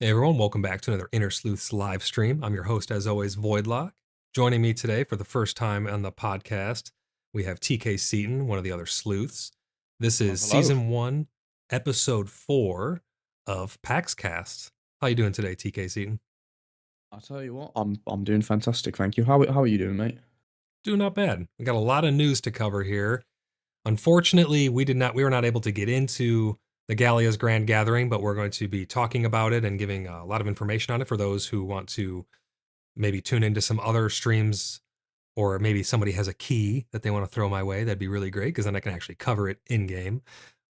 Hey everyone, welcome back to another Inner Sleuths live stream. I'm your host, as always, Voidlock. Joining me today for the first time on the podcast, we have TK Seaton, one of the other sleuths. This Hello, is hello. season 1, episode 4 of PaxCast. How you doing today, TK Seaton? I tell you what, I'm doing fantastic, thank you. How are you doing, mate? Doing not bad. We got a lot of news to cover here. Unfortunately, we were not able to get into the Gallia's Grand Gathering, but we're going to be talking about it and giving a lot of information on it for those who want to maybe tune into some other streams, or maybe somebody has a key that they want to throw my way. That'd be really great because then I can actually cover it in game.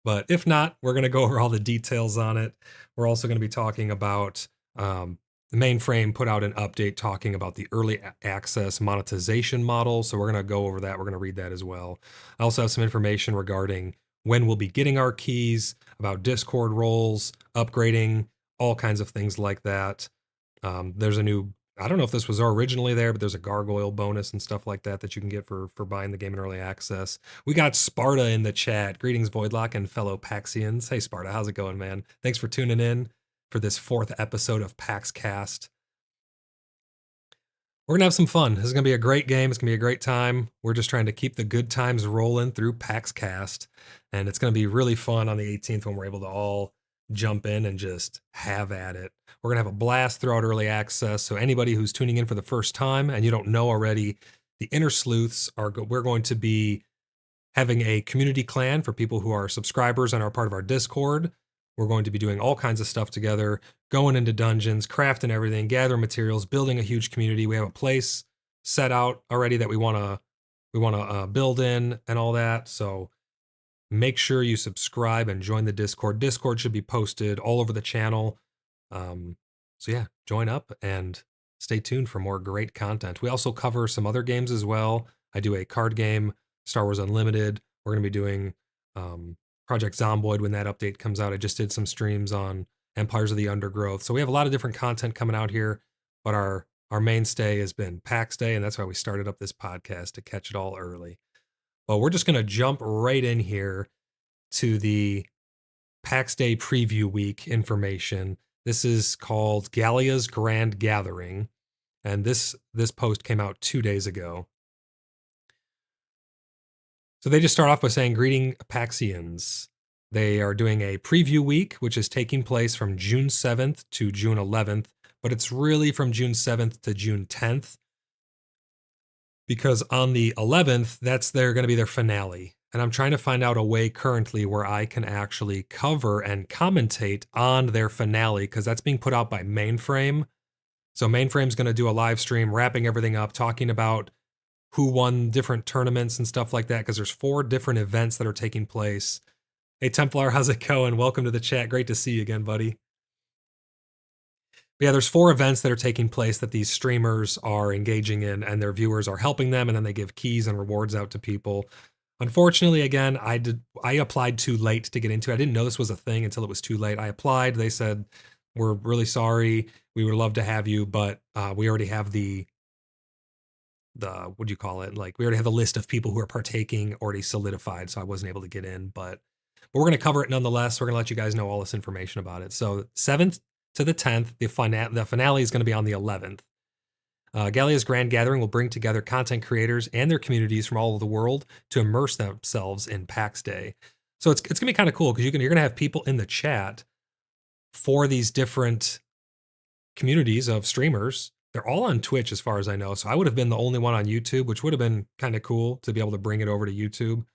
But if not, we're going to go over all the details on it. We're also going to be talking about the Mainframe put out an update talking about the early access monetization model. So we're going to go over that. We're going to read that as well. I also have some information regarding when we'll be getting our keys, about Discord roles, upgrading, all kinds of things like that. There's a new, I don't know if this was originally there, but there's a gargoyle bonus and stuff like that that you can get for buying the game in early access. We got Sparta in the chat. Greetings, Voidlock and fellow Paxians. Hey, Sparta, how's it going, man? Thanks for tuning in for this 4th episode of PaxCast. We're going to have some fun. This is going to be a great game. It's going to be a great time. We're just trying to keep the good times rolling through PaxCast. And it's going to be really fun on the 18th when we're able to all jump in and just have at it. We're going to have a blast throughout early access. So anybody who's tuning in for the first time and you don't know already, the Inner Sleuths we're going to be having a community clan for people who are subscribers and are part of our Discord. We're going to be doing all kinds of stuff together, going into dungeons, crafting everything, gathering materials, building a huge community. We have a place set out already that we want to build in and all that. So make sure you subscribe and join the Discord. Discord should be posted all over the channel. So yeah, join up and stay tuned for more great content. We also cover some other games as well. I do a card game, Star Wars Unlimited. We're going to be doing Project Zomboid when that update comes out. I just did some streams on Empires of the Undergrowth. So we have a lot of different content coming out here, but our mainstay has been PAX Day, and that's why we started up this podcast to catch it all early. But we're just going to jump right in here to the PAX Day preview week information. This is called Gallia's Grand Gathering, and this post came out 2 days ago. So they just start off by saying, "Greeting Paxians." They are doing a preview week, which is taking place from June 7th to June 11th, but it's really from June 7th to June 10th, because on the 11th, they're going to be their finale. And I'm trying to find out a way currently where I can actually cover and commentate on their finale, because that's being put out by Mainframe. So Mainframe's going to do a live stream wrapping everything up, talking about who won different tournaments and stuff like that, because there's 4 different events that are taking place. Hey, Templar, how's it going? Welcome to the chat. Great to see you again, buddy. But yeah, there's 4 events that are taking place that these streamers are engaging in, and their viewers are helping them, and then they give keys and rewards out to people. Unfortunately, again, I applied too late to get into it. I didn't know this was a thing until it was too late. I applied. They said, "We're really sorry. We would love to have you, but we already have the what do you call it? Like, we already have the list of people who are partaking already solidified, so I wasn't able to get in. But we're going to cover it nonetheless. We're going to let you guys know all this information about it. So 7th to the 10th, the finale is going to be on the 11th. Gallia's Grand Gathering will bring together content creators and their communities from all over the world to immerse themselves in PAX Day. So it's going to be kind of cool because you're going to have people in the chat for these different communities of streamers. They're all on Twitch as far as I know. So I would have been the only one on YouTube, which would have been kind of cool to be able to bring it over to YouTube.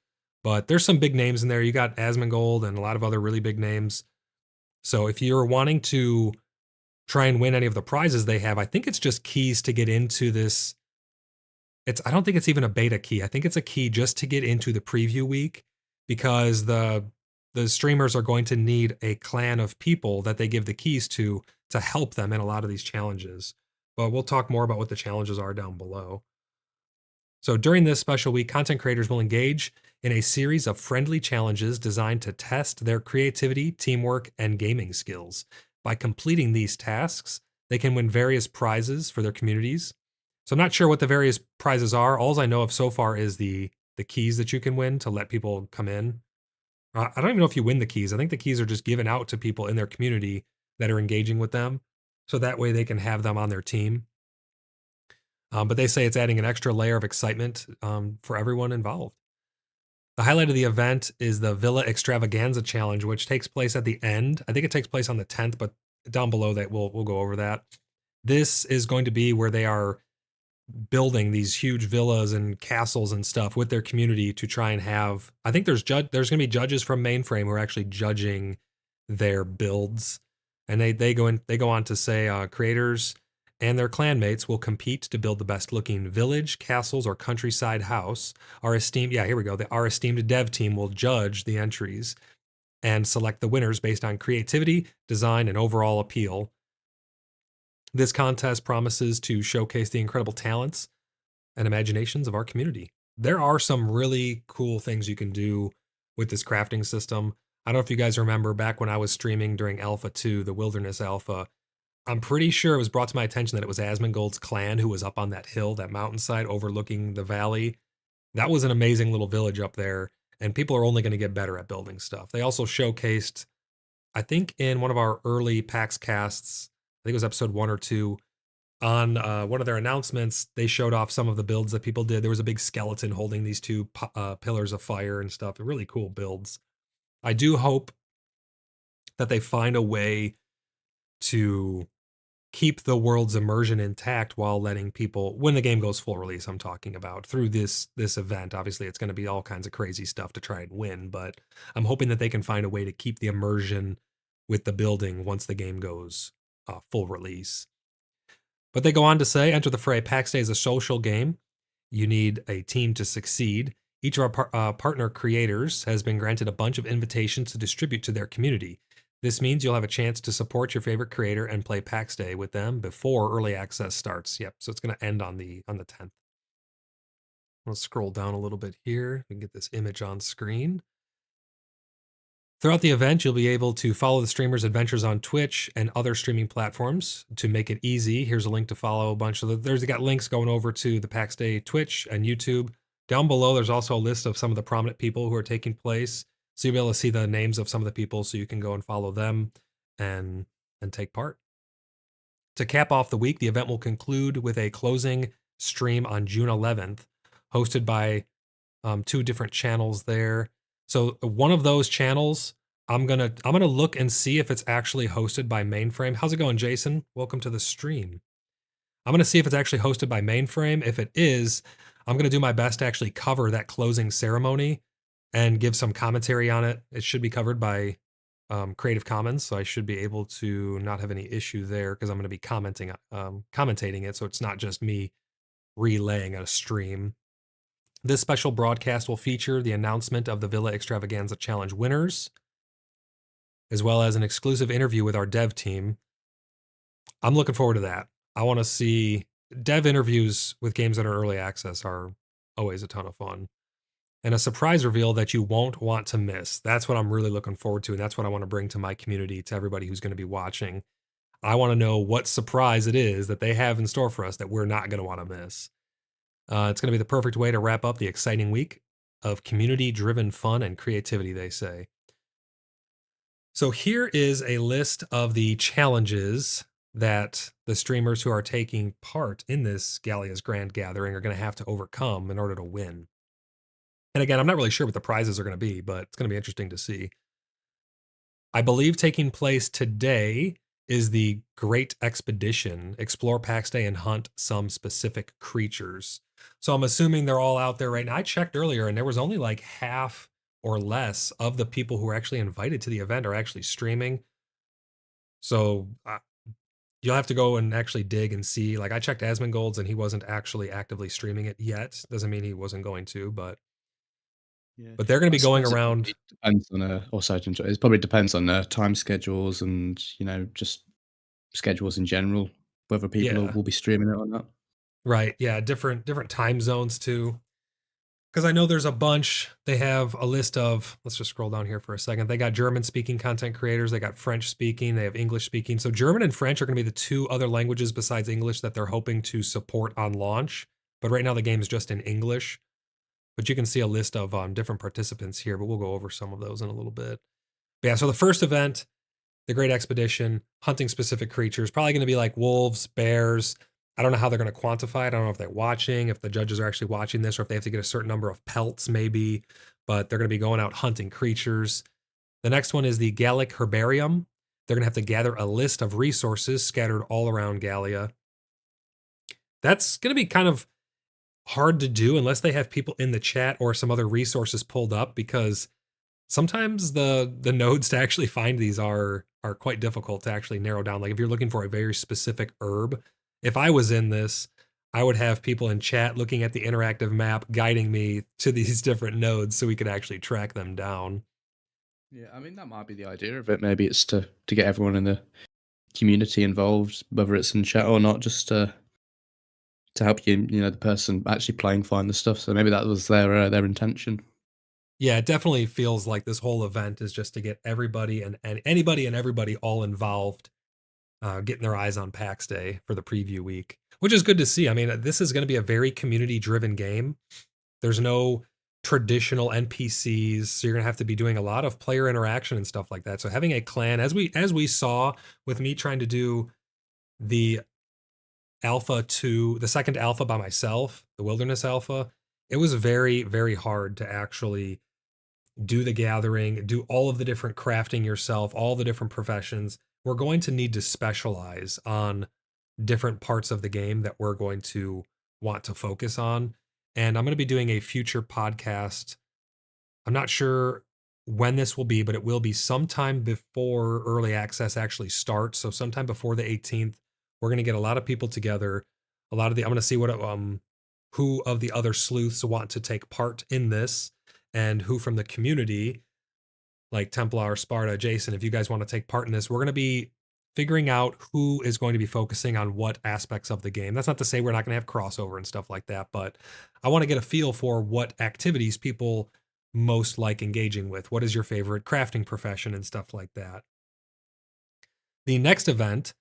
But there's some big names in there. You got Asmongold and a lot of other really big names. So if you're wanting to try and win any of the prizes they have, I think it's just keys to get into this. I don't think it's even a beta key. I think it's a key just to get into the preview week, because the streamers are going to need a clan of people that they give the keys to help them in a lot of these challenges. But we'll talk more about what the challenges are down below. So during this special week, content creators will engage in a series of friendly challenges designed to test their creativity, teamwork, and gaming skills. By completing these tasks, they can win various prizes for their communities. So I'm not sure what the various prizes are. All I know of so far is the keys that you can win to let people come in. I don't even know if you win the keys. I think the keys are just given out to people in their community that are engaging with them. So that way they can have them on their team. But they say it's adding an extra layer of excitement for everyone involved. The highlight of the event is the Villa Extravaganza Challenge, which takes place at the end. I think it takes place on the 10th, but down below that we'll go over that. This is going to be where they are building these huge villas and castles and stuff with their community to try and have. I think there's going to be judges from Mainframe who are actually judging their builds, and they go on to say creators and their clanmates will compete to build the best looking village, castles, or countryside house. Our esteemed our esteemed dev team will judge the entries and select the winners based on creativity, design, and overall appeal. This contest promises to showcase the incredible talents and imaginations of our community. There are some really cool things you can do with this crafting system. I don't know if you guys remember back when I was streaming during Alpha 2, the Wilderness Alpha. I'm pretty sure it was brought to my attention that it was Asmongold's clan who was up on that hill, that mountainside overlooking the valley. That was an amazing little village up there, and people are only going to get better at building stuff. They also showcased, I think in one of our early PaxCasts, I think it was episode 1 or 2, on one of their announcements, they showed off some of the builds that people did. There was a big skeleton holding these two pillars of fire and stuff. Really cool builds. I do hope that they find a way to keep the world's immersion intact while letting people, when the game goes full release, I'm talking about, through this event. Obviously, it's going to be all kinds of crazy stuff to try and win, but I'm hoping that they can find a way to keep the immersion with the building once the game goes full release. But they go on to say, enter the fray. PAX Day is a social game. You need a team to succeed. Each of our partner creators has been granted a bunch of invitations to distribute to their community. This means you'll have a chance to support your favorite creator and play PAX Day with them before early access starts. Yep, so it's going to end on the 10th. I'll scroll down a little bit here and get this image on screen. Throughout the event, you'll be able to follow the streamers' adventures on Twitch and other streaming platforms. To make it easy, here's a link to follow a bunch of there's got links going over to the PAX Day Twitch and YouTube. Down below, there's also a list of some of the prominent people who are taking place. So you'll be able to see the names of some of the people so you can go and follow them and take part. To cap off the week, the event will conclude with a closing stream on June 11th, hosted by 2 different channels there. So one of those channels, I'm gonna look and see if it's actually hosted by Mainframe. How's it going, Jason? Welcome to the stream. I'm gonna see if it's actually hosted by Mainframe. If it is, I'm gonna do my best to actually cover that closing ceremony and give some commentary on it. It should be covered by Creative Commons, so I should be able to not have any issue there because I'm gonna be commentating it, so it's not just me relaying a stream. This special broadcast will feature the announcement of the Villa Extravaganza Challenge winners, as well as an exclusive interview with our dev team. I'm looking forward to that. I want to see dev interviews with games that are early access are always a ton of fun. And a surprise reveal that you won't want to miss. That's what I'm really looking forward to, and that's what I want to bring to my community, to everybody who's going to be watching. I want to know what surprise it is that they have in store for us that we're not going to want to miss. It's going to be the perfect way to wrap up the exciting week of community-driven fun and creativity, they say. So here is a list of the challenges that the streamers who are taking part in this Gallia's Grand Gathering are going to have to overcome in order to win. And again, I'm not really sure what the prizes are going to be, but it's going to be interesting to see. I believe taking place today is the Great Expedition. Explore PAX Day and hunt some specific creatures. So I'm assuming they're all out there right now. I checked earlier and there was only like half or less of the people who were actually invited to the event are actually streaming. So you'll have to go and actually dig and see. Like I checked Asmongold's and he wasn't actually actively streaming it yet. Doesn't mean he wasn't going to, but Yeah. they're going to I be going suppose around. it depends on, it probably depends on time schedules and, just schedules in general, whether people Yeah, will be streaming it or not. right. Yeah, different time zones too. Because I know there's a bunch. They have a list of, let's just scroll down here for a second. They got German speaking content creators. They got French speaking. They have English speaking. So German and French are going to be the 2 other languages besides English that they're hoping to support on launch. But right now the game is just in English. But you can see a list of different participants here, but we'll go over some of those in a little bit. But yeah, so the first event the Great Expedition, hunting specific creatures, probably going to be like wolves, bears. I don't know how they're going to quantify it. I don't know if they're watching, if the judges are actually watching this, or if they have to get a certain number of pelts, maybe. But they're going to be going out hunting creatures. The next one is the Gallic Herbarium. They're going to have to gather a list of resources scattered all around Gallia. That's going to be kind of hard to do unless they have people in the chat or some other resources pulled up, because sometimes the nodes to actually find these are quite difficult to actually narrow down. Like if you're looking for a very specific herb, if I was in this, I would have people in chat looking at the interactive map guiding me to these different nodes so we could actually track them down. Yeah, I mean that might be the idea of it. Maybe it's to get everyone in the community involved, whether it's in chat or not, just to help the person actually playing find the stuff. So maybe that was their intention. Yeah, it definitely feels like this whole event is just to get everybody and anybody and everybody all involved, getting their eyes on PAX Day for the preview week, which is good to see. I mean, this is going to be a very community driven game. There's no traditional NPCs, so you're going to have to be doing a lot of player interaction and stuff like that. So having a clan, as we saw with me trying to do the alpha to the second alpha by myself, the wilderness alpha, it was very, very hard to actually do the gathering, do all of the different crafting yourself, all the different professions. We're going to need to specialize on different parts of the game that we're going to want to focus on. And I'm going to be doing a future podcast. I'm not sure when this will be, but it will be sometime before early access actually starts. So sometime before the 18th, we're going to get a lot of people together. I'm going to see what who of the other sleuths want to take part in this, and who from the community, like Templar, Sparta, Jason, if you guys want to take part in this. We're going to be figuring out who is going to be focusing on what aspects of the game. That's not to say we're not going to have crossover and stuff like that, but I want to get a feel for what activities people most like engaging with. What is your favorite crafting profession and stuff like that. The next event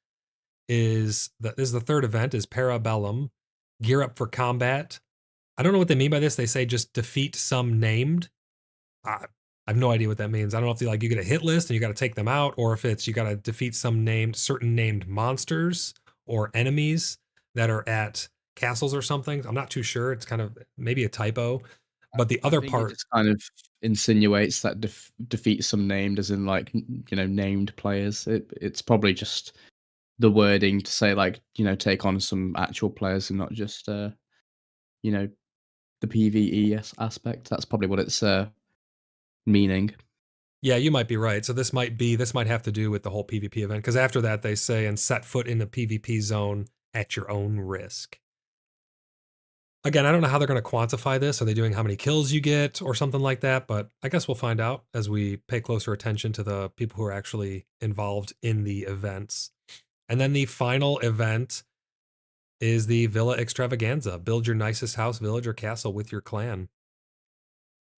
is the third event, is Parabellum. Gear up for combat. I don't know what they mean by this. They say just defeat some named. I have no idea what that means. I don't know if you get a hit list and you got to take them out, or if it's you got to defeat certain named monsters or enemies that are at castles or something. I'm not too sure. It's kind of maybe a typo. But the I other think it part, just kind of insinuates that defeat some named, as in like named players. It's probably just the wording to say like take on some actual players and not just you know the PVE aspect. That's probably what it's meaning. yeah, you might be right. So this might have to do with the whole PvP event, because after that they say, and set foot in the PvP zone at your own risk. Again, I don't know how they're going to quantify this. Are they doing how many kills you get or something like that? But I guess we'll find out as we pay closer attention to the people who are actually involved in the events. And then the final event is the Villa Extravaganza. Build your nicest house, village, or castle with your clan.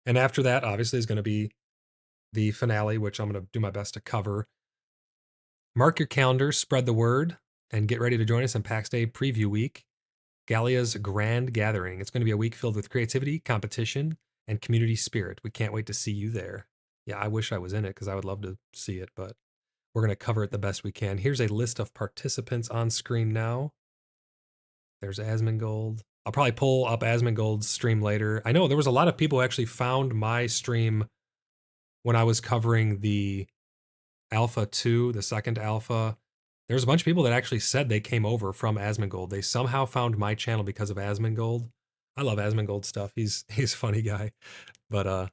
And after that, obviously, is going to be the finale, which I'm going to do my best to cover. Mark your calendars, spread the word, and get ready to join us in PAX Day Preview Week, Gallia's grand gathering. It's going to be a week filled with creativity, competition, and community spirit. We can't wait to see you there. Yeah, I wish I was in it because I would love to see it, but we're going to cover it the best we can. Here's a list of participants on screen now. There's Asmongold. I'll probably pull up Asmongold's stream later. I know there was a lot of people who actually found my stream when I was covering the Alpha 2, the second Alpha. There's a bunch of people that actually said they came over from Asmongold. They somehow found my channel because of Asmongold. I love Asmongold stuff. He's a funny guy. But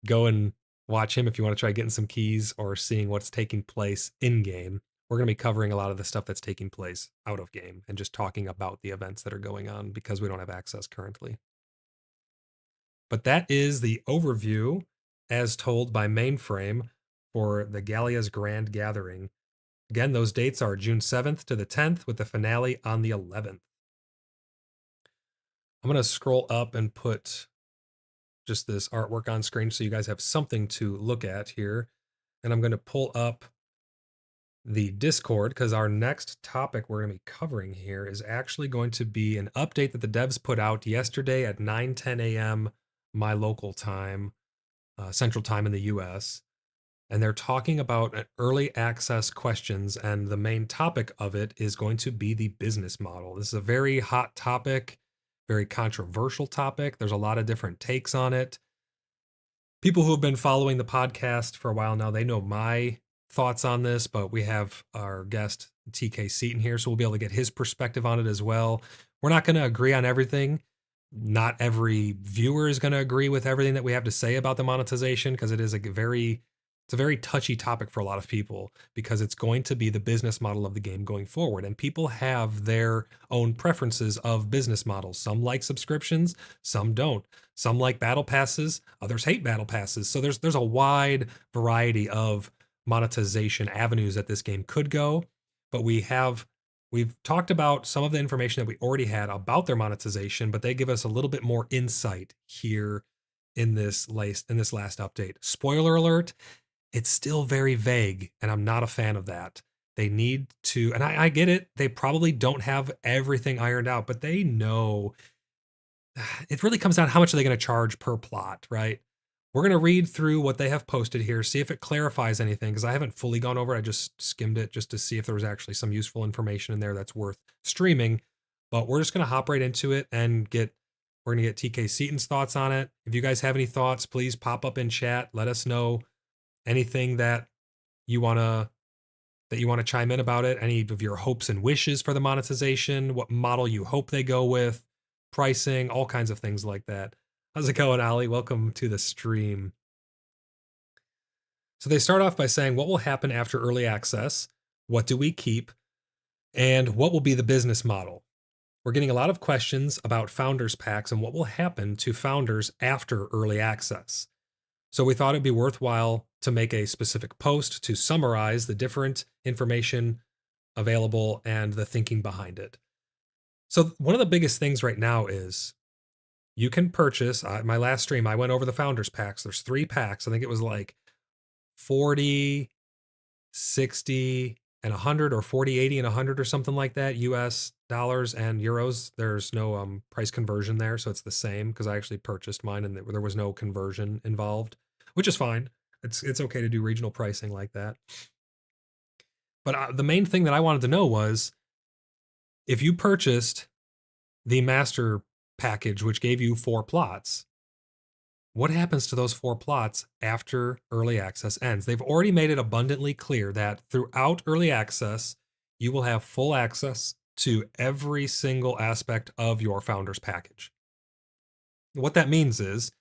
go and watch him if you want to try getting some keys or seeing what's taking place in game. We're going to be covering a lot of the stuff that's taking place out of game and just talking about the events that are going on because we don't have access currently. But that is the overview as told by Mainframe for the Gallia's Grand Gathering. Again, those dates are June 7th to the 10th with the finale on the 11th. I'm going to scroll up and put just this artwork on screen so you guys have something to look at here. And I'm going to pull up the Discord because our next topic we're going to be covering here is actually going to be an update that the devs put out yesterday at 9:10 a.m. my local time, Central Time in the US. and they're talking about early access questions, and the main topic of it is going to be the business model. This is a very hot topic, very controversial topic. There's a lot of different takes on it. People who have been following the podcast for a while now, they know my thoughts on this, but we have our guest TK Seaton here, so we'll be able to get his perspective on it as well. We're not going to agree on everything. Not every viewer is going to agree with everything that we have to say about the monetization, because it's a very touchy topic for a lot of people, because it's going to be the business model of the game going forward. And people have their own preferences of business models. Some like subscriptions, some don't. Some like battle passes, others hate battle passes. So there's a wide variety of monetization avenues that this game could go. But we've talked about some of the information that we already had about their monetization, but they give us a little bit more insight here in this last update. Spoiler alert, it's still very vague, and I'm not a fan of that. They need to, and I get it, they probably don't have everything ironed out, but they know. It really comes down to how much are they going to charge per plot, right? We're going to read through what they have posted here, see if it clarifies anything, because I haven't fully gone over it. I just skimmed it just to see if there was actually some useful information in there that's worth streaming. But we're just going to hop right into it and we're going to get TK Seaton's thoughts on it. If you guys have any thoughts, please pop up in chat. Let us know anything that you want to chime in about it, any of your hopes and wishes for the monetization, what model you hope they go with, pricing, all kinds of things like that. How's it going, Ali? Welcome to the stream. So they start off by saying, what will happen after early access? What do we keep? And what will be the business model? We're getting a lot of questions about founders packs and what will happen to founders after early access. So we thought it'd be worthwhile to make a specific post to summarize the different information available and the thinking behind it. So one of the biggest things right now is you can purchase, my last stream, I went over the founders packs. There's 3 packs. I think it was like 40, 60, and 100, or 40, 80, and 100 or something like that, US dollars and euros. There's no price conversion there, so it's the same, because I actually purchased mine and there was no conversion involved, which is fine. It's okay to do regional pricing like that. But the main thing that I wanted to know was, if you purchased the master package, which gave you 4 plots, what happens to those 4 plots after early access ends? They've already made it abundantly clear that throughout early access, you will have full access to every single aspect of your founders package. What that means is,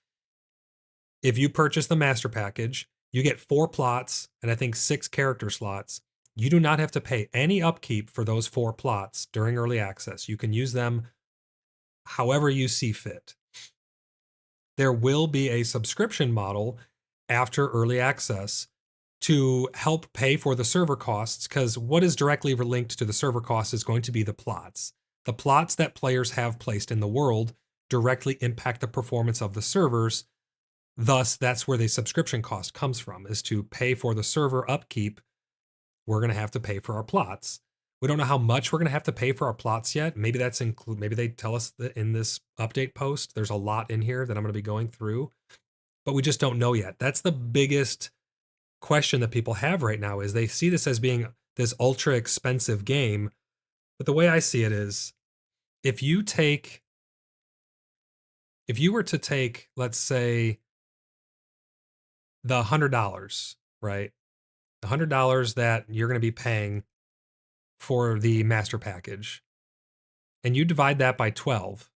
if you purchase the master package, you get 4 plots and I think 6 character slots. You do not have to pay any upkeep for those 4 plots during early access. You can use them however you see fit. There will be a subscription model after early access to help pay for the server costs, because what is directly linked to the server costs is going to be the plots. The plots that players have placed in the world directly impact the performance of the servers. Thus, that's where the subscription cost comes from, is to pay for the server upkeep. We're going to have to pay for our plots. We don't know how much we're going to have to pay for our plots yet. Maybe maybe they tell us that in this update post. There's a lot in here that I'm going to be going through, but we just don't know yet. That's the biggest question that people have right now, is they see this as being this ultra expensive game. But the way I see it is, if you were to take, let's say, the $100, right? The $100 that you're going to be paying for the master package, and you divide that by 12,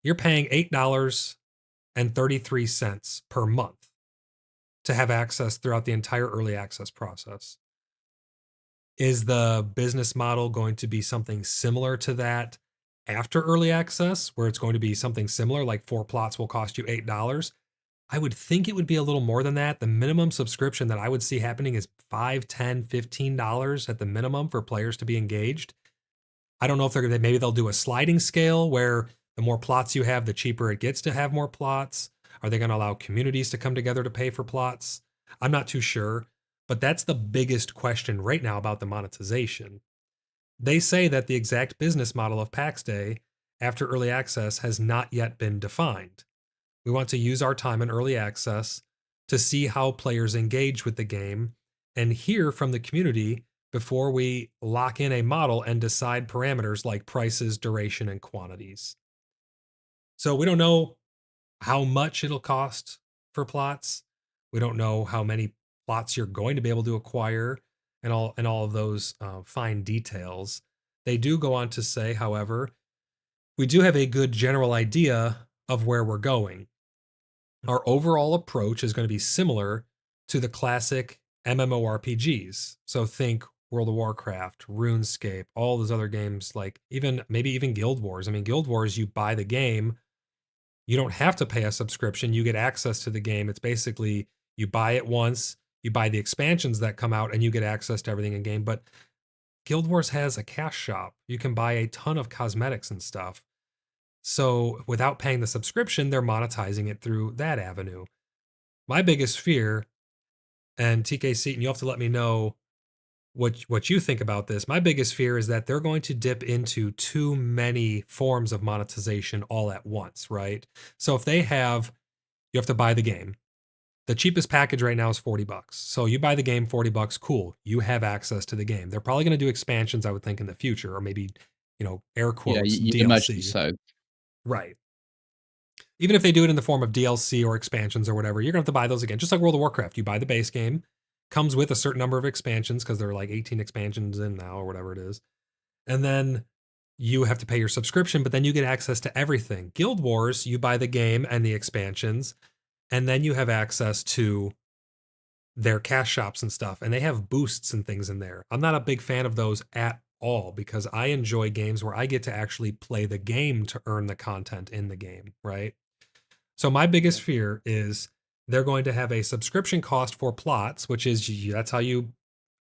you're paying $8.33 per month to have access throughout the entire early access process. Is the business model going to be something similar to that after early access, where it's going to be something similar, like 4 plots will cost you $8? I would think it would be a little more than that. The minimum subscription that I would see happening is $5, $10, $15 at the minimum for players to be engaged. I don't know if maybe they'll do a sliding scale where the more plots you have, the cheaper it gets to have more plots. Are they going to allow communities to come together to pay for plots? I'm not too sure, but that's the biggest question right now about the monetization. They say that the exact business model of PAX Day after early access has not yet been defined. We want to use our time in early access to see how players engage with the game and hear from the community before we lock in a model and decide parameters like prices, duration, and quantities. So we don't know how much it'll cost for plots. We don't know how many plots you're going to be able to acquire and all of those fine details. They do go on to say, however, we do have a good general idea of where we're going. Our overall approach is going to be similar to the classic MMORPGs. So think World of Warcraft, RuneScape, all those other games, like maybe even Guild Wars. I mean, Guild Wars, you buy the game, you don't have to pay a subscription, you get access to the game. It's basically you buy it once, you buy the expansions that come out, and you get access to everything in game. But Guild Wars has a cash shop. You can buy a ton of cosmetics and stuff. So without paying the subscription, they're monetizing it through that avenue. My biggest fear, and TK Seaton, you'll have to let me know what you think about this. My biggest fear is that they're going to dip into too many forms of monetization all at once, right? So if you have to buy the game. The cheapest package right now is $40. So you buy the game, $40, cool. You have access to the game. They're probably going to do expansions, I would think, in the future, or maybe, air Yeah, quotes, you'd imagine DLC. so. Right. Even if they do it in the form of DLC or expansions or whatever, you're going to have to buy those again. Just like World of Warcraft, you buy the base game, comes with a certain number of expansions because there are like 18 expansions in now or whatever it is. And then you have to pay your subscription, but then you get access to everything. Guild Wars, you buy the game and the expansions, and then you have access to their cash shops and stuff, and they have boosts and things in there. I'm not a big fan of those at all because I enjoy games where I get to actually play the game to earn the content in the game, right? So my biggest fear is they're going to have a subscription cost for plots, which is that's how you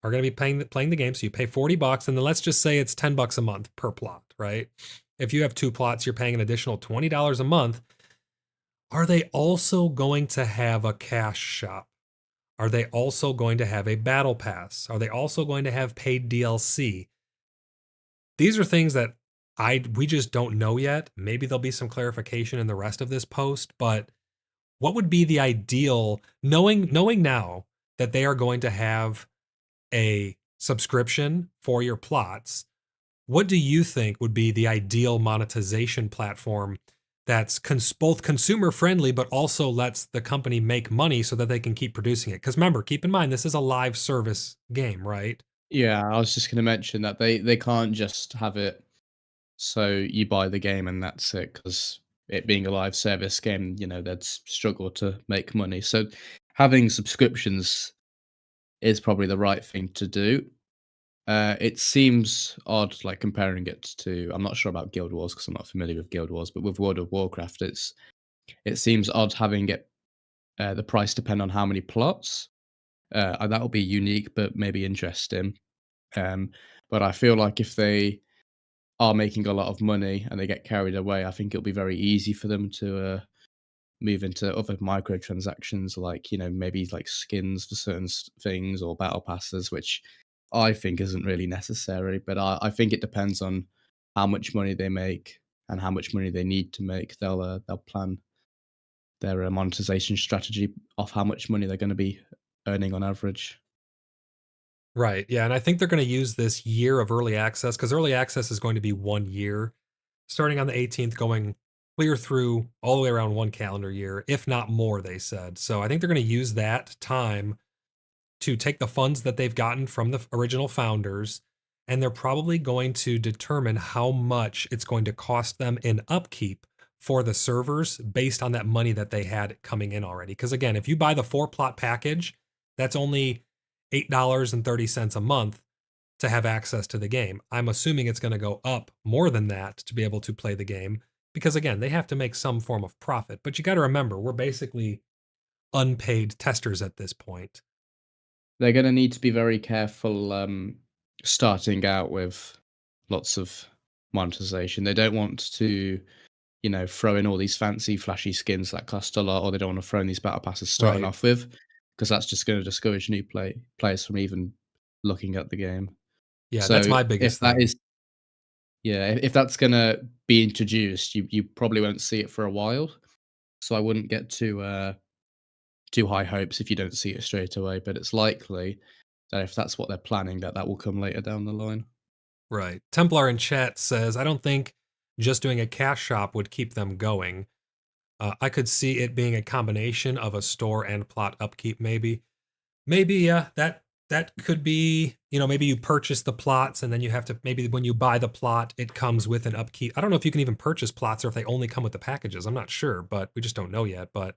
are going to be playing the game. So you pay $40, and then let's just say it's $10 a month per plot, right? If you have 2 plots, you're paying an additional $20 a month. Are they also going to have a cash shop? Are they also going to have a battle pass? Are they also going to have paid DLC? These are things that we just don't know yet. Maybe there'll be some clarification in the rest of this post, but what would be the ideal, knowing now that they are going to have a subscription for your plots, what do you think would be the ideal monetization platform that's both consumer friendly, but also lets the company make money so that they can keep producing it? Because remember, keep in mind, this is a live service game, right? Yeah, I was just going to mention that they can't just have it so you buy the game and that's it, because it being a live service game, they'd struggle to make money. So having subscriptions is probably the right thing to do. It seems odd, like comparing it to. I'm not sure about Guild Wars because I'm not familiar with Guild Wars, but with World of Warcraft, it seems odd having it the price depend on how many plots. And that'll be unique, but maybe interesting. Um, but I feel like if they are making a lot of money and they get carried away, I think it'll be very easy for them to move into other microtransactions, like maybe like skins for certain things or battle passes, which I think isn't really necessary. But I think it depends on how much money they make and how much money they need to make. They'll plan their monetization strategy off how much money they're going to be earning on average. Right. Yeah. And I think they're going to use this year of early access because early access is going to be 1 year, starting on the 18th, going clear through all the way around 1 calendar year, if not more, they said. So I think they're going to use that time to take the funds that they've gotten from the original founders, and they're probably going to determine how much it's going to cost them in upkeep for the servers based on that money that they had coming in already. Because again, if you buy the 4 plot package, that's only $8.30 a month to have access to the game. I'm assuming it's going to go up more than that to be able to play the game because again, they have to make some form of profit. But you got to remember, we're basically unpaid testers at this point. They're going to need to be very careful starting out with lots of monetization. They don't want to, throw in all these fancy, flashy skins that cost a lot, or they don't want to throw in these battle passes starting Right. off with, because that's just going to discourage new players from even looking at the game. Yeah, that's So my if biggest that thing. is, yeah, if that's going to be introduced, you probably won't see it for a while. So I wouldn't get too high hopes if you don't see it straight away. But it's likely that if that's what they're planning, that will come later down the line. Right. Templar in chat says, I don't think just doing a cash shop would keep them going. I could see it being a combination of a store and plot upkeep, maybe. Maybe, yeah, that could be, maybe you purchase the plots and then you have to, maybe when you buy the plot, it comes with an upkeep. I don't know if you can even purchase plots or if they only come with the packages. I'm not sure, but we just don't know yet. But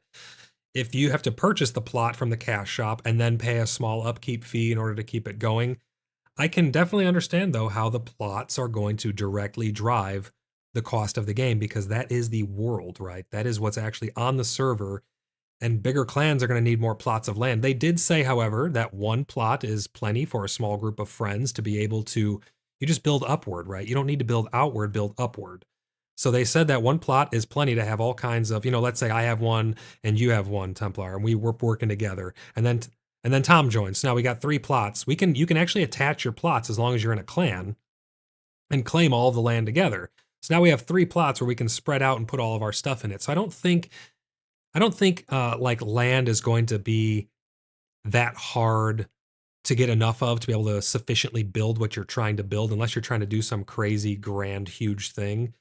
if you have to purchase the plot from the cash shop and then pay a small upkeep fee in order to keep it going, I can definitely understand, though, how the plots are going to directly drive the cost of the game, because that is the world, right? That is what's actually on the server, and bigger clans are going to need more plots of land. They did say, however, that one plot is plenty for a small group of friends to be able to, you just build upward, right? You don't need to build outward, build upward. So they said that one plot is plenty to have all kinds of, let's say I have one and you have one, Templar, and we were working together. And then Tom joins. So now we got 3 plots. You can actually attach your plots as long as you're in a clan and claim all of the land together. So now we have 3 plots where we can spread out and put all of our stuff in it. So I don't think like land is going to be that hard to get enough of to be able to sufficiently build what you're trying to build, unless you're trying to do some crazy, grand, huge thing.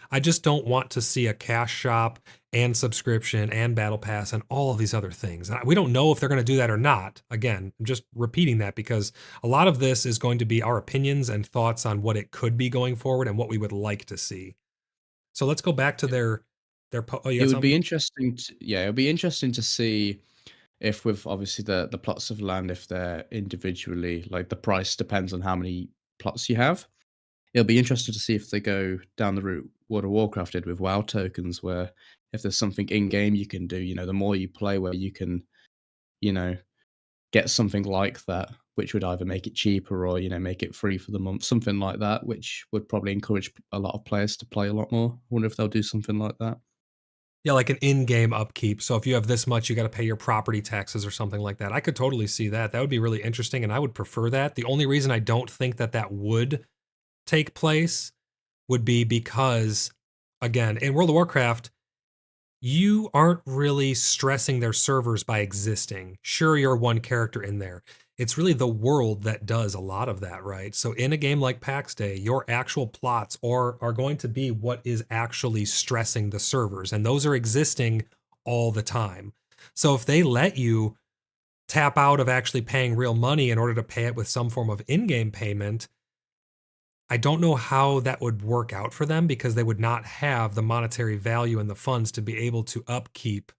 I just don't want to see a cash shop and subscription and battle pass and all of these other things. We don't know if they're going to do that or not. Again, I'm just repeating that because a lot of this is going to be our opinions and thoughts on what it could be going forward and what we would like to see. So let's go back to their It would be interesting it'd be interesting to see if, with obviously the plots of land, if they're individually, like, the price depends on how many plots you have. It'll be interesting to see if they go down the route World of Warcraft did with WoW tokens, where if there's something in game you can do, the more you play, where you can, you know, get something like that, which would either make it cheaper or, make it free for the month, something like that, which would probably encourage a lot of players to play a lot more. I wonder if they'll do something like that. Yeah, like an in-game upkeep. So if you have this much, you got to pay your property taxes or something like that. I could totally see that. That would be really interesting, and I would prefer that. The only reason I don't think that would take place would be because, again, in World of Warcraft, you aren't really stressing their servers by existing. Sure, you're one character in there. It's really the world that does a lot of that, right? So in a game like PAX Day, your actual plots are going to be what is actually stressing the servers, and those are existing all the time. So if they let you tap out of actually paying real money in order to pay it with some form of in-game payment, I don't know how that would work out for them, because they would not have the monetary value and the funds to be able to upkeep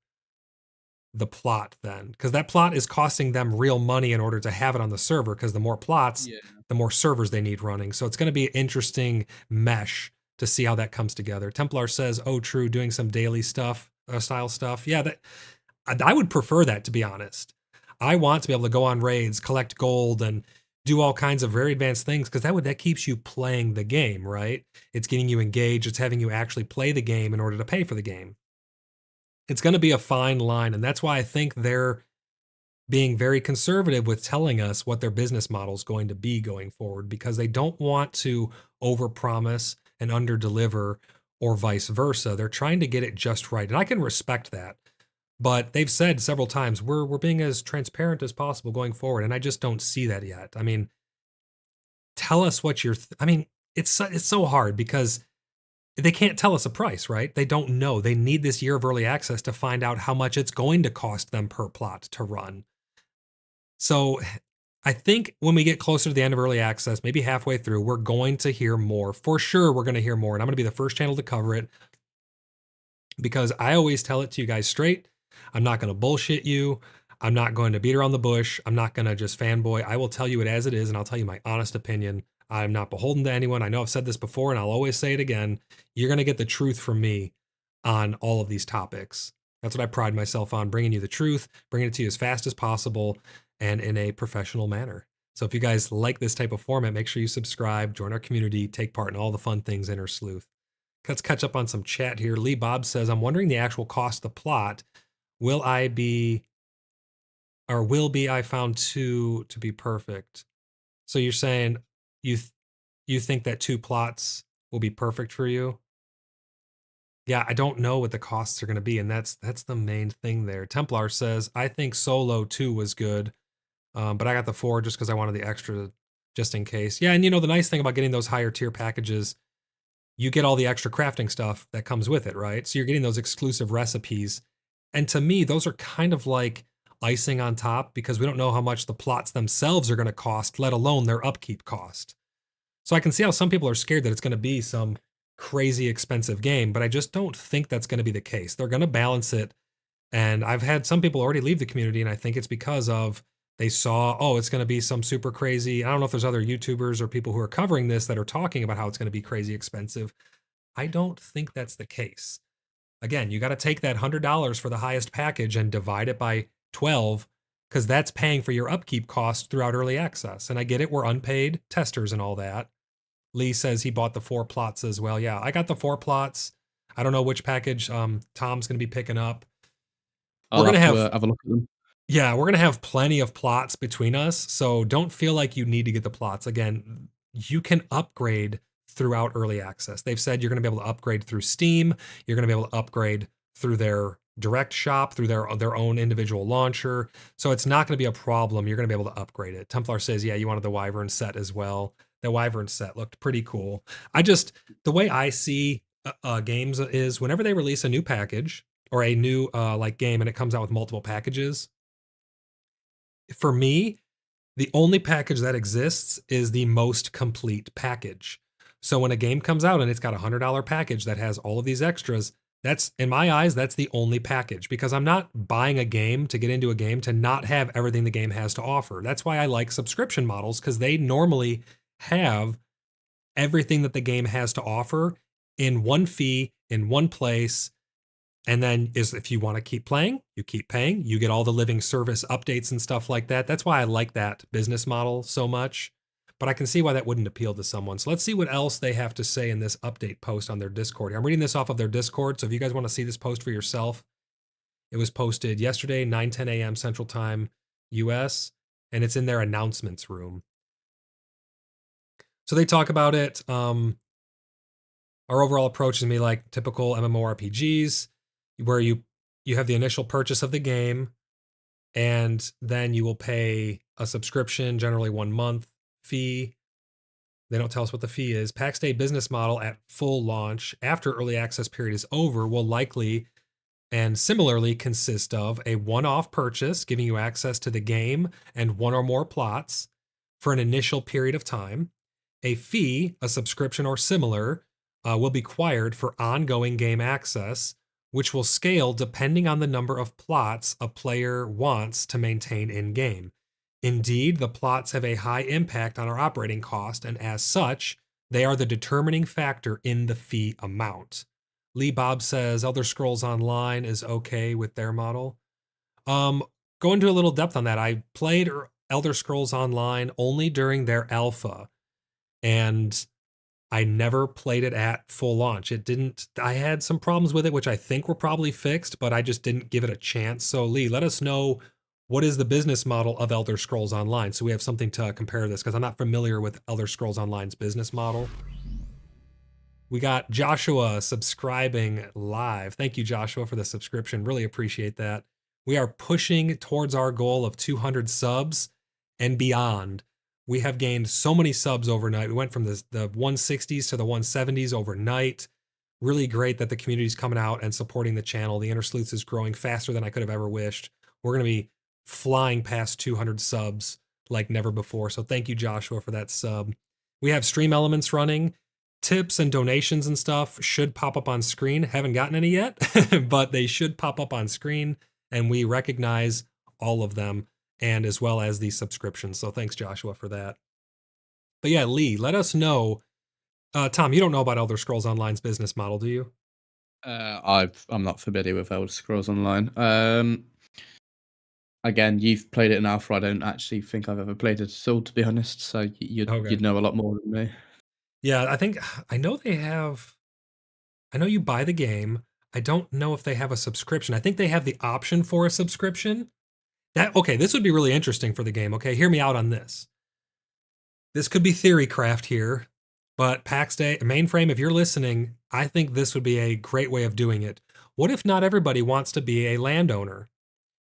the plot then, because that plot is costing them real money in order to have it on the server, because the more plots, Yeah. the more servers they need running. So it's going to be an interesting mesh to see how that comes together. Templar says, oh, true, doing some daily stuff, style stuff. Yeah, that I would prefer that, to be honest. I want to be able to go on raids, collect gold, and do all kinds of very advanced things, because that keeps you playing the game, right? It's getting you engaged. It's having you actually play the game in order to pay for the game. It's going to be a fine line, and that's why I think they're being very conservative with telling us what their business model is going to be going forward, because they don't want to overpromise and underdeliver, or vice versa. They're trying to get it just right, and I can respect that. But they've said several times, we're being as transparent as possible going forward, and I just don't see that yet. I mean, tell us what you're. I mean, it's so hard, because they can't tell us a price, right? They don't know. They need this year of early access to find out how much it's going to cost them per plot to run. So I think when we get closer to the end of early access, maybe halfway through, we're going to hear more. For sure, we're going to hear more, and I'm going to be the first channel to cover it, because I always tell it to you guys straight. I'm not going to bullshit you. I'm not going to beat around the bush. I'm not going to just fanboy. I will tell you it as it is, and I'll tell you my honest opinion. I'm not beholden to anyone. I know I've said this before, and I'll always say it again. You're going to get the truth from me on all of these topics. That's what I pride myself on, bringing you the truth, bringing it to you as fast as possible, and in a professional manner. So if you guys like this type of format, make sure you subscribe, join our community, take part in all the fun things Inner Sleuth. Let's catch up on some chat here. Lee Bob says, I'm wondering the actual cost of the plot. Will I found two to be perfect? So you're saying you think that 2 plots will be perfect for you? Yeah, I don't know what the costs are going to be, and that's the main thing there. Templar says, I think Solo 2 was good, but I got the 4 just because I wanted the extra just in case. Yeah, and the nice thing about getting those higher tier packages, you get all the extra crafting stuff that comes with it, right? So you're getting those exclusive recipes. And to me, those are kind of like icing on top because we don't know how much the plots themselves are going to cost, let alone their upkeep cost. So I can see how some people are scared that it's going to be some crazy expensive game, but I just don't think that's going to be the case. They're going to balance it. And I've had some people already leave the community, and I think it's because of they saw, oh, it's going to be some super crazy. I don't know if there's other YouTubers or people who are covering this that are talking about how it's going to be crazy expensive. I don't think that's the case. Again, you got to take that $100 for the highest package and divide it by 12 because that's paying for your upkeep cost throughout early access. And I get it, we're unpaid testers and all that. Lee says he bought the 4 plots as well. Yeah, I got the 4 plots. I don't know which package Tom's going to be picking up. We're I'll going to have to have have a look at them. Yeah, we're going to have plenty of plots between us, so don't feel like you need to get the plots. Again, you can upgrade throughout early access. They've said you're going to be able to upgrade through Steam, you're going to be able to upgrade through their direct shop, through their own individual launcher. So it's not going to be a problem. You're going to be able to upgrade it. Templar says, yeah, you wanted the Wyvern set as well. The Wyvern set looked pretty cool. The way I see games is whenever they release a new package or a new like game and it comes out with multiple packages, for me, the only package that exists is the most complete package. So when a game comes out and it's got a $100 package that has all of these extras, that's, in my eyes, that's the only package because I'm not buying a game to get into a game to not have everything the game has to offer. That's why I like subscription models because they normally have everything that the game has to offer in one fee, in one place. And then if you want to keep playing, you keep paying. You get all the living service updates and stuff like that. That's why I like that business model so much. But I can see why that wouldn't appeal to someone. So let's see what else they have to say in this update post on their Discord. I'm reading this off of their Discord. So if you guys want to see this post for yourself, it was posted yesterday, 9:10 a.m. Central Time, US, and it's in their announcements room. So they talk about it. Our overall approach is to be like typical MMORPGs, where you have the initial purchase of the game, and then you will pay a subscription, generally 1 month fee. They don't tell us what the fee is. PAX Day business model at full launch after early access period is over will likely and similarly consist of a one-off purchase, giving you access to the game and 1 or more plots for an initial period of time. A fee, a subscription or similar, will be required for ongoing game access, which will scale depending on the number of plots a player wants to maintain in-game. Indeed, the plots have a high impact on our operating cost, and as such, they are the determining factor in the fee amount. Lee Bob says Elder Scrolls Online is okay with their model. Go into a little depth on that. I played Elder Scrolls Online only during their alpha, and I never played it at full launch. I had some problems with it, which I think were probably fixed, but I just didn't give it a chance. So Lee, let us know what is the business model of Elder Scrolls Online so we have something to compare this because I'm not familiar with Elder Scrolls Online's business model. We got Joshua subscribing live. Thank you, Joshua, for the subscription. Really appreciate that. We are pushing towards our goal of 200 subs and beyond. We have gained so many subs overnight. We went from the 160s to the 170s overnight. Really great that the community's coming out and supporting the channel. The Inner Sleuths is growing faster than I could have ever wished. We're going to be flying past 200 subs like never before. So thank you, Joshua, for that sub. We have stream elements running. Tips and donations and stuff should pop up on screen. Haven't gotten any yet, but they should pop up on screen, and we recognize all of them, and as well as the subscriptions. So thanks, Joshua, for that. But yeah, Lee, let us know. Tom, you don't know about Elder Scrolls Online's business model, do you? I'm not familiar with Elder Scrolls Online. Again, you've played it in alpha. I don't actually think I've ever played it at all, to be honest. So you'd know a lot more than me. Yeah, I know you buy the game. I don't know if they have a subscription. I think they have the option for a subscription. This would be really interesting for the game. Okay, hear me out on this. This could be theory craft here. But PAX Day, mainframe, if you're listening, I think this would be a great way of doing it. What if not everybody wants to be a landowner?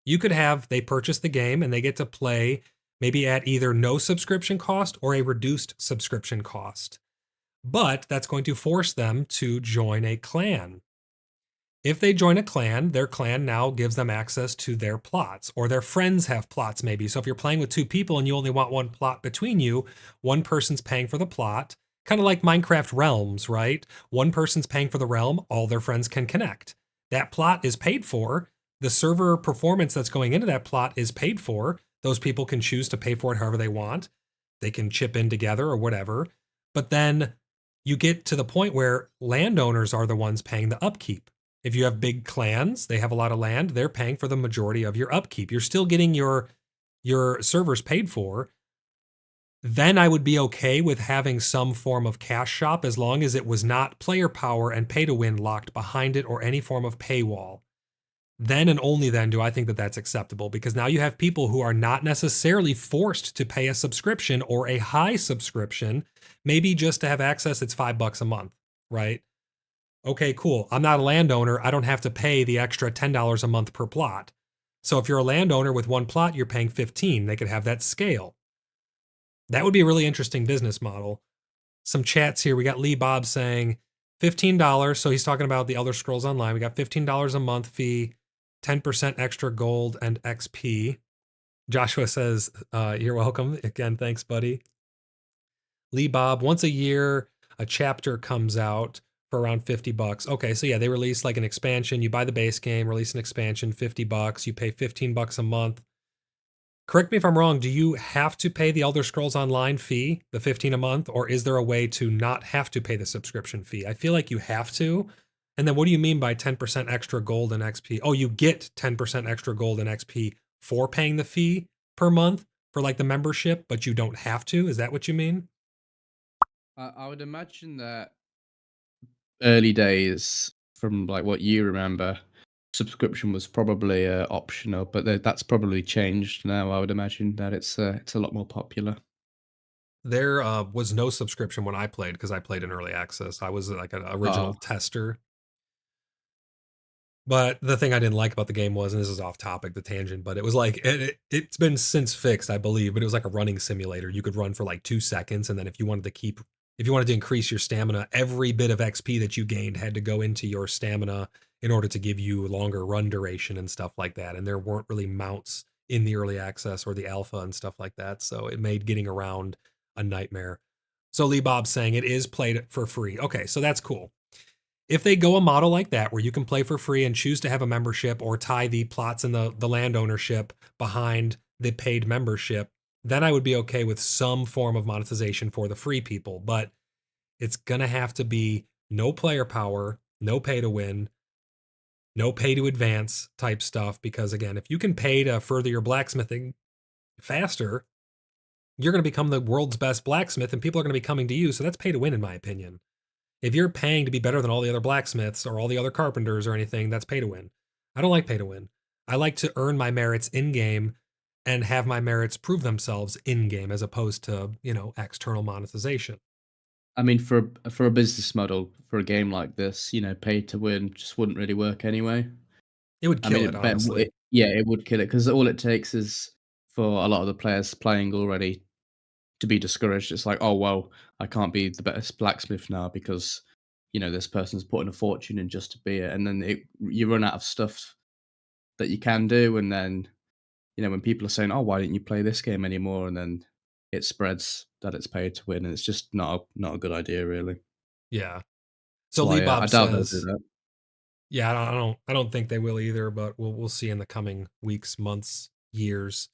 You could have they purchase the game and they get to play maybe at either no subscription cost or a reduced subscription cost. But that's going to force them to join a clan. If they join a clan, their clan now gives them access to their plots, or their friends have plots maybe. So if you're playing with two people and you only want one plot between you, one person's paying for the plot, kind of like Minecraft Realms, right? One person's paying for the realm, all their friends can connect. That plot is paid for. The server performance that's going into that plot is paid for. Those people can choose to pay for it however they want. They can chip in together or whatever. But then you get to the point where landowners are the ones paying the upkeep. If you have big clans, they have a lot of land, they're paying for the majority of your upkeep. You're still getting your servers paid for. Then I would be okay with having some form of cash shop as long as it was not player power and pay to win locked behind it or any form of paywall. Then and only then do I think that that's acceptable, because now you have people who are not necessarily forced to pay a subscription or a high subscription, maybe just to have access. It's $5 a month, right? Okay, cool. I'm not a landowner. I don't have to pay the extra $10 a month per plot. So if you're a landowner with one plot, you're paying 15. They could have that scale. That would be a really interesting business model. Some chats here. We got Lee Bob saying $15. So he's talking about the Elder Scrolls Online. We got $15 a month fee, 10% extra gold and XP. Joshua says, you're welcome. Again, thanks, buddy. Lee Bob, once a year, a chapter comes out for around $50. Okay, so yeah, they release like an expansion. You buy the base game, release an expansion, $50. You pay $15 a month. Correct me if I'm wrong. Do you have to pay the Elder Scrolls Online fee, the $15 a month, or is there a way to not have to pay the subscription fee? I feel like you have to. And then what do you mean by 10% extra gold and XP? Oh, you get 10% extra gold and XP for paying the fee per month for like the membership, but you don't have to. Is that what you mean? I would imagine that early days, from like what you remember, subscription was probably optional, but that's probably changed now. I would imagine that it's a lot more popular. There was no subscription when I played because I played in early access. I was like an original Oh, tester. But the thing I didn't like about the game was, and this is off topic, the tangent, but it was like, it's been since fixed, I believe, but it was like a running simulator. You could run for like 2 seconds. And then if you wanted to increase your stamina, every bit of XP that you gained had to go into your stamina in order to give you longer run duration and stuff like that. And there weren't really mounts in the early access or the alpha and stuff like that. So it made getting around a nightmare. So Lee Bob's saying it is played for free. Okay, so that's cool. If they go a model like that where you can play for free and choose to have a membership or tie the plots and the land ownership behind the paid membership, then I would be okay with some form of monetization for the free people. But it's going to have to be no player power, no pay to win, no pay to advance type stuff. Because again, if you can pay to further your blacksmithing faster, you're going to become the world's best blacksmith and people are going to be coming to you. So that's pay to win, in my opinion. If you're paying to be better than all the other blacksmiths or all the other carpenters or anything, that's pay to win. I don't like pay to win. I like to earn my merits in game and have my merits prove themselves in game as opposed to, external monetization. I mean, for a business model for a game like this, pay to win just wouldn't really work anyway. It would I mean, kill it, honestly. yeah, it would kill it because all it takes is for a lot of the players playing already to be discouraged. It's like, oh well, I can't be the best blacksmith now because this person's putting a fortune in just to be it, and then you run out of stuff that you can do, and then when people are saying, oh, why didn't you play this game anymore, and then it spreads that it's paid to win, and it's just not a good idea, really. Yeah. So So Lee I Bob doubt they'll do says, that. yeah, I don't think they will either, but we'll see in the coming weeks, months, years.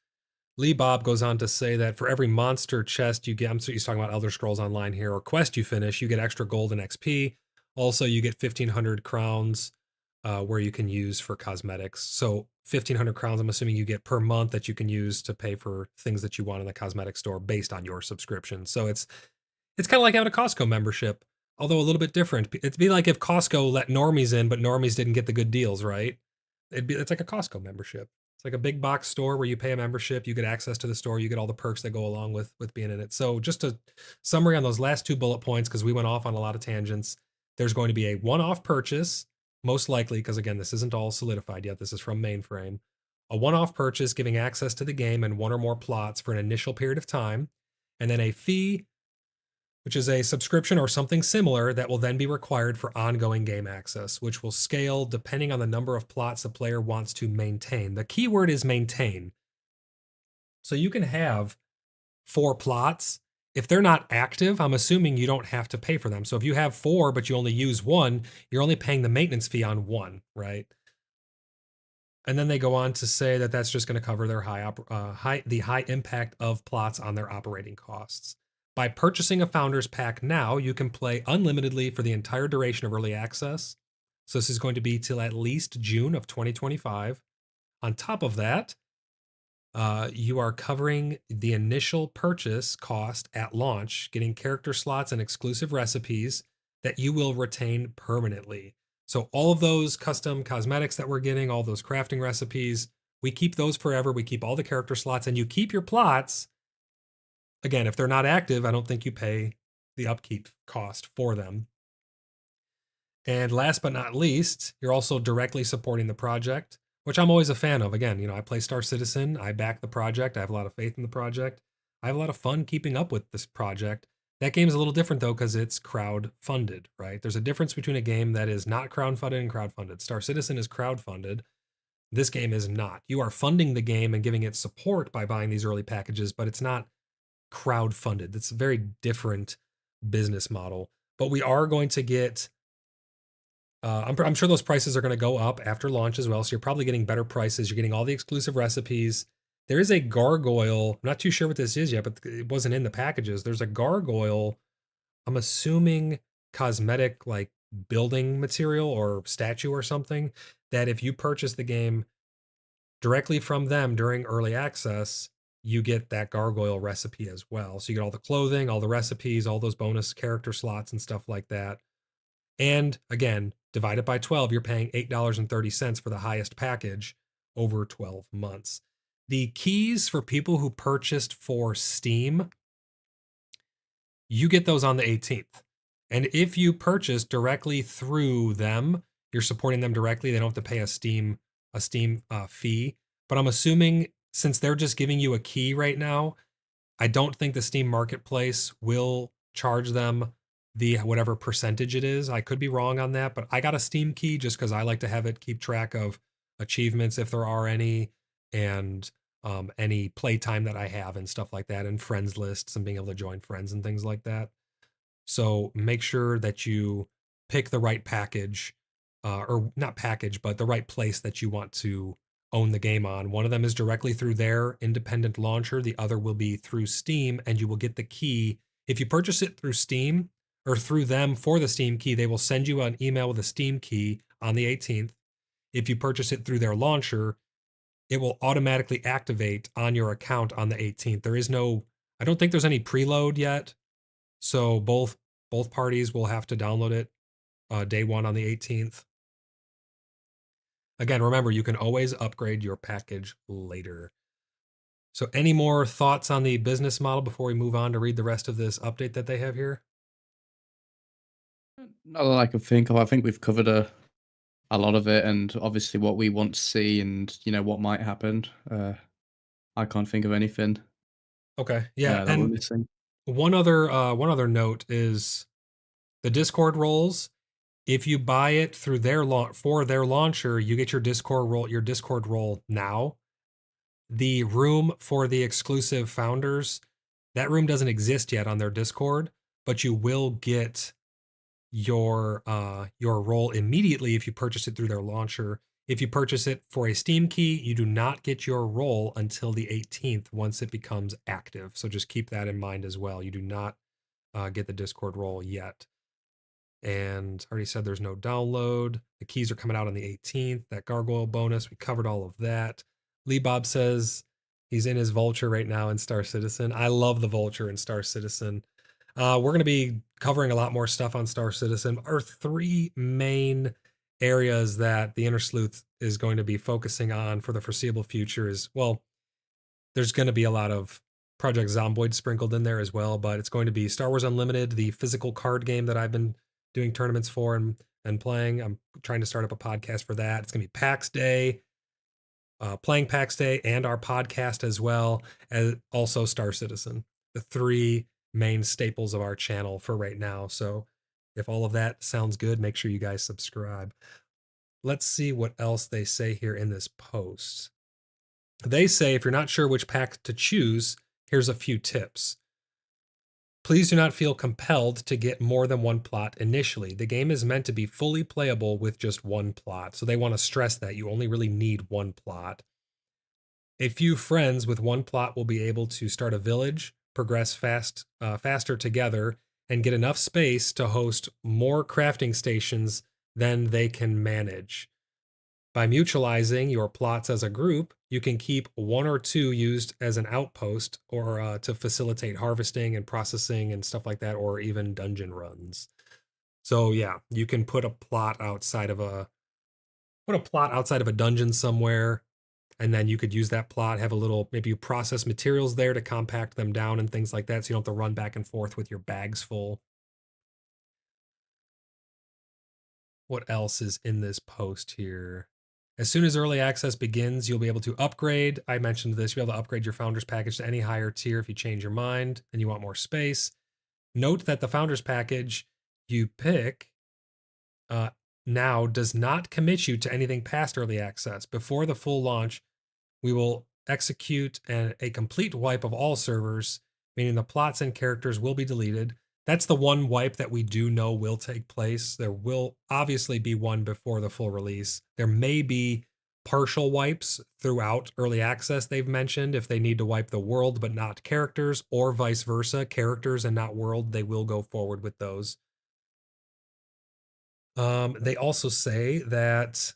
Lee Bob goes on to say that for every monster chest you get, he's talking about Elder Scrolls Online here, or quest you finish, you get extra gold and XP. Also, you get 1,500 crowns where you can use for cosmetics. So 1,500 crowns, I'm assuming you get per month that you can use to pay for things that you want in the cosmetic store based on your subscription. So it's kind of like having a Costco membership, although a little bit different. It'd be like if Costco let normies in, but normies didn't get the good deals, right? It's like a Costco membership. It's like a big box store where you pay a membership, you get access to the store, you get all the perks that go along with being in it. So just a summary on those last 2 bullet points, because we went off on a lot of tangents. There's going to be a one-off purchase, most likely, because again, this isn't all solidified yet. This is from Mainframe. A one-off purchase giving access to the game and 1 or more plots for an initial period of time, and then a fee, which is a subscription or something similar that will then be required for ongoing game access, which will scale depending on the number of plots the player wants to maintain. The key word is maintain. So you can have 4 plots. If they're not active, I'm assuming you don't have to pay for them. So if you have 4, but you only use 1, you're only paying the maintenance fee on 1, right? And then they go on to say that that's just going to cover their the high impact of plots on their operating costs. By purchasing a Founders Pack now, you can play unlimitedly for the entire duration of early access. So this is going to be till at least June of 2025. On top of that, you are covering the initial purchase cost at launch, getting character slots and exclusive recipes that you will retain permanently. So all of those custom cosmetics that we're getting, all those crafting recipes, we keep those forever. We keep all the character slots, and you keep your plots. Again, if they're not active, I don't think you pay the upkeep cost for them. And last but not least, you're also directly supporting the project, which I'm always a fan of. Again, I play Star Citizen. I back the project. I have a lot of faith in the project. I have a lot of fun keeping up with this project. That game's a little different, though, because it's crowd-funded, right? There's a difference between a game that is not crowd-funded and crowd-funded. Star Citizen is crowd-funded. This game is not. You are funding the game and giving it support by buying these early packages, but it's not crowd-funded. It's a very different business model. But we are going to get... I'm sure those prices are going to go up after launch as well, so you're probably getting better prices. You're getting all the exclusive recipes. There is a gargoyle. I'm not too sure what this is yet, but it wasn't in the packages. There's a gargoyle, I'm assuming cosmetic, like building material or statue or something, that if you purchase the game directly from them during early access, you get that gargoyle recipe as well. So you get all the clothing, all the recipes, all those bonus character slots and stuff like that. And again, divided by 12, you're paying $8.30 for the highest package over 12 months. The keys for people who purchased for Steam, you get those on the 18th. And if you purchase directly through them, you're supporting them directly. They don't have to pay a Steam fee. But I'm assuming since they're just giving you a key right now, I don't think the Steam Marketplace will charge them the whatever percentage it is. I could be wrong on that, but I got a Steam key just because I like to have it keep track of achievements if there are any, and any playtime that I have and stuff like that, and friends lists and being able to join friends and things like that. So make sure that you pick the right package, or not package, but the right place that you want to own the game on. One of them is directly through their independent launcher. The other will be through Steam, and you will get the key. If you purchase it through Steam or through them for the Steam key, they will send you an email with a Steam key on the 18th. If you purchase it through their launcher, it will automatically activate on your account on the 18th. There is no, I don't think there's any preload yet. So both parties will have to download it day 1 on the 18th. Again, remember, you can always upgrade your package later. So any more thoughts on the business model before we move on to read the rest of this update that they have here? Not that I can think of. I think we've covered a lot of it, and obviously what we want to see, and what might happen. I can't think of anything. Okay, yeah, that we're and missing. one other note is the Discord roles. If you buy it through their for their launcher, you get your Discord role now. The room for the exclusive founders, that room doesn't exist yet on their Discord, but you will get your role immediately if you purchase it through their launcher. If you purchase it for a Steam key, you do not get your role until the 18th once it becomes active. So just keep that in mind as well. You do not get the Discord role yet. And I already said there's no download. The keys are coming out on the 18th. That gargoyle bonus, we covered all of that. Lee Bob says he's in his Vulture right now in Star Citizen. I love the Vulture in Star Citizen. We're going to be covering a lot more stuff on Star Citizen. Our 3 main areas that the Inner Sleuth is going to be focusing on for the foreseeable future is, well, there's going to be a lot of Project Zomboid sprinkled in there as well, but it's going to be Star Wars Unlimited, the physical card game that I've been doing tournaments for and playing. I'm trying to start up a podcast for that. It's going to be PAX Day, playing PAX Day, and our podcast as well, as also Star Citizen, the three main staples of our channel for right now. So if all of that sounds good, make sure you guys subscribe. Let's see what else they say here in this post. They say if you're not sure which pack to choose, here's a few tips. Please do not feel compelled to get more than one plot initially. The game is meant to be fully playable with just one plot, so they want to stress that you only really need one plot. A few friends with one plot will be able to start a village, progress faster together, and get enough space to host more crafting stations than they can manage. By mutualizing your plots as a group, you can keep one or two used as an outpost or to facilitate harvesting and processing and stuff like that, or even dungeon runs. So yeah, you can put a plot outside of a dungeon somewhere, and then you could use that plot, have a little, maybe you process materials there to compact them down and things like that, so you don't have to run back and forth with your bags full. What else is in this post here? As soon as early access begins, you'll be able to upgrade. I mentioned this. You'll be able to upgrade your Founders Package to any higher tier if you change your mind and you want more space. Note that the Founders Package you pick now does not commit you to anything past early access. Before the full launch, we will execute a complete wipe of all servers, meaning the plots and characters will be deleted. That's the one wipe that we do know will take place. There will obviously be one before the full release. There may be partial wipes throughout early access, they've mentioned, if they need to wipe the world but not characters, or vice versa, characters and not world, they will go forward with those. They also say that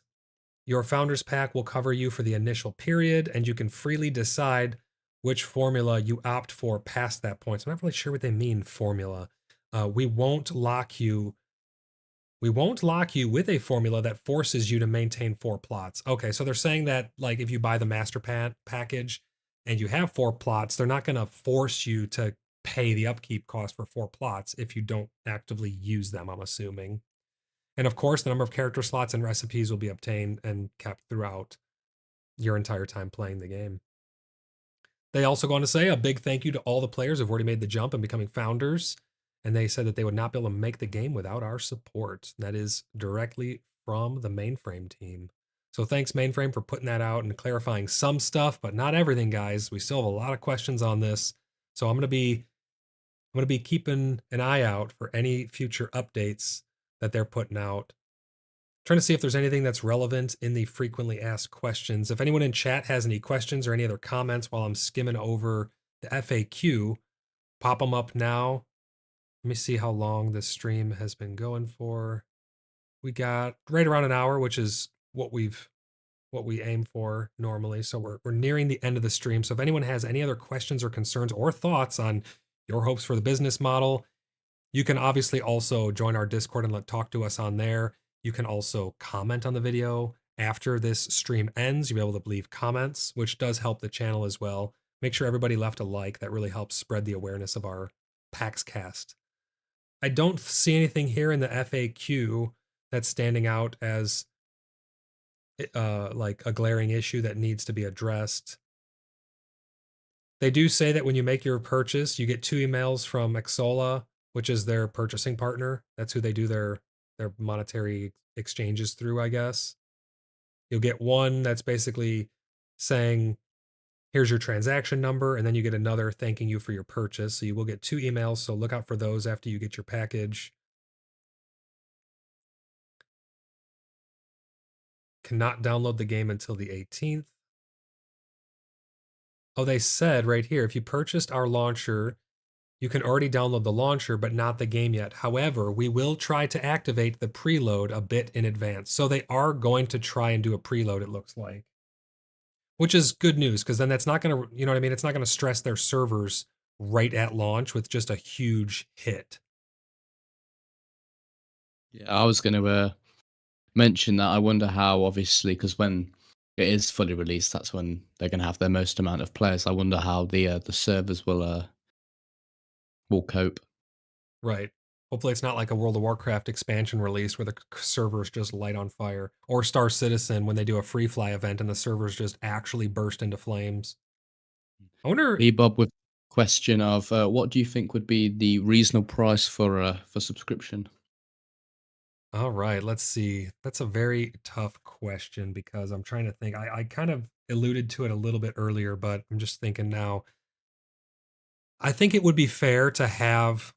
your Founders Pack will cover you for the initial period, and you can freely decide which formula you opt for past that point. So I'm not really sure what they mean, formula. We won't lock you with a formula that forces you to maintain 4 plots. Okay, so they're saying that, like, if you buy the master package and you have 4 plots, they're not going to force you to pay the upkeep cost for 4 plots if you don't actively use them, I'm assuming. And of course, the number of character slots and recipes will be obtained and kept throughout your entire time playing the game. They also go on to say a big thank you to all the players who've already made the jump and becoming founders. And they said that they would not be able to make the game without our support. That is directly from the Mainframe team. So thanks, Mainframe, for putting that out and clarifying some stuff, but not everything, guys. We still have a lot of questions on this. So I'm going to be keeping an eye out for any future updates that they're putting out. Trying to see if there's anything that's relevant in the frequently asked questions. If anyone in chat has any questions or any other comments while I'm skimming over the FAQ, pop them up now. Let me see how long this stream has been going for. We got right around an hour, which is what we aim for normally. So we're nearing the end of the stream. So if anyone has any other questions or concerns or thoughts on your hopes for the business model, you can obviously also join our Discord and talk to us on there. You can also comment on the video after this stream ends. You'll be able to leave comments, which does help the channel as well. Make sure everybody left a like. That really helps spread the awareness of our PaxCast. I don't see anything here in the FAQ that's standing out as like a glaring issue that needs to be addressed. They do say that when you make your purchase, you get 2 emails from Exola, which is their purchasing partner. That's who they do their monetary exchanges through, I guess. You'll get one that's basically saying, here's your transaction number, and then you get another thanking you for your purchase. So you will get 2 emails, so look out for those after you get your package. Cannot download the game until the 18th. Oh, they said right here, if you purchased our launcher, you can already download the launcher, but not the game yet. However, we will try to activate the preload a bit in advance. So they are going to try and do a preload, it looks like. Which is good news, because then that's not going to, you know what I mean? It's not going to stress their servers right at launch with just a huge hit. Yeah, I was going to mention that, I wonder how, obviously, because when it is fully released, that's when they're going to have their most amount of players. I wonder how the servers will cope. Right. Hopefully, it's not like a World of Warcraft expansion release where the servers just light on fire, or Star Citizen when they do a free fly event and the servers just actually burst into flames. I wonder. Bebop with question of what do you think would be the reasonable price for subscription? All right, let's see. That's a very tough question because I'm trying to think. I kind of alluded to it a little bit earlier, but I'm just thinking now. I think it would be fair to have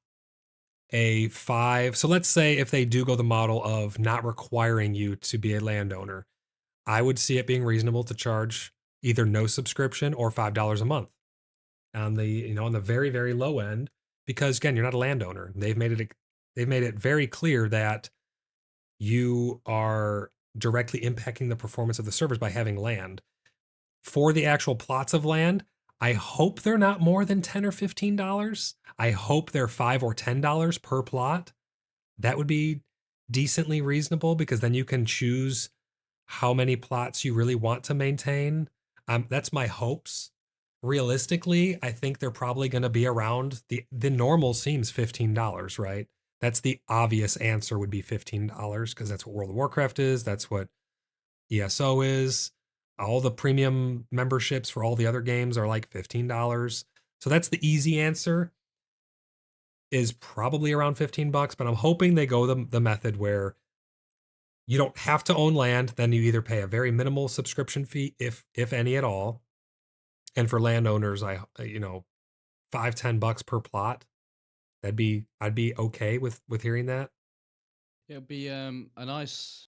a 5. So let's say if they do go the model of not requiring you to be a landowner, I would see it being reasonable to charge either no subscription or $5 a month on on the very, very low end, because again, you're not a landowner. They've made it very clear that you are directly impacting the performance of the servers by having land. For the actual plots of land, I hope they're not more than $10 or $15. I hope they're $5 or $10 per plot. That would be decently reasonable because then you can choose how many plots you really want to maintain. That's my hopes. Realistically, I think they're probably going to be around the normal seems $15, right? That's the obvious answer would be $15 because that's what World of Warcraft is. That's what ESO is. All the premium memberships for all the other games are like $15. So that's the easy answer is probably around 15 bucks, but I'm hoping they go the method where you don't have to own land, then you either pay a very minimal subscription fee if any at all. And for landowners, I 5-10 bucks per plot. I'd be okay with hearing that. It'll be a nice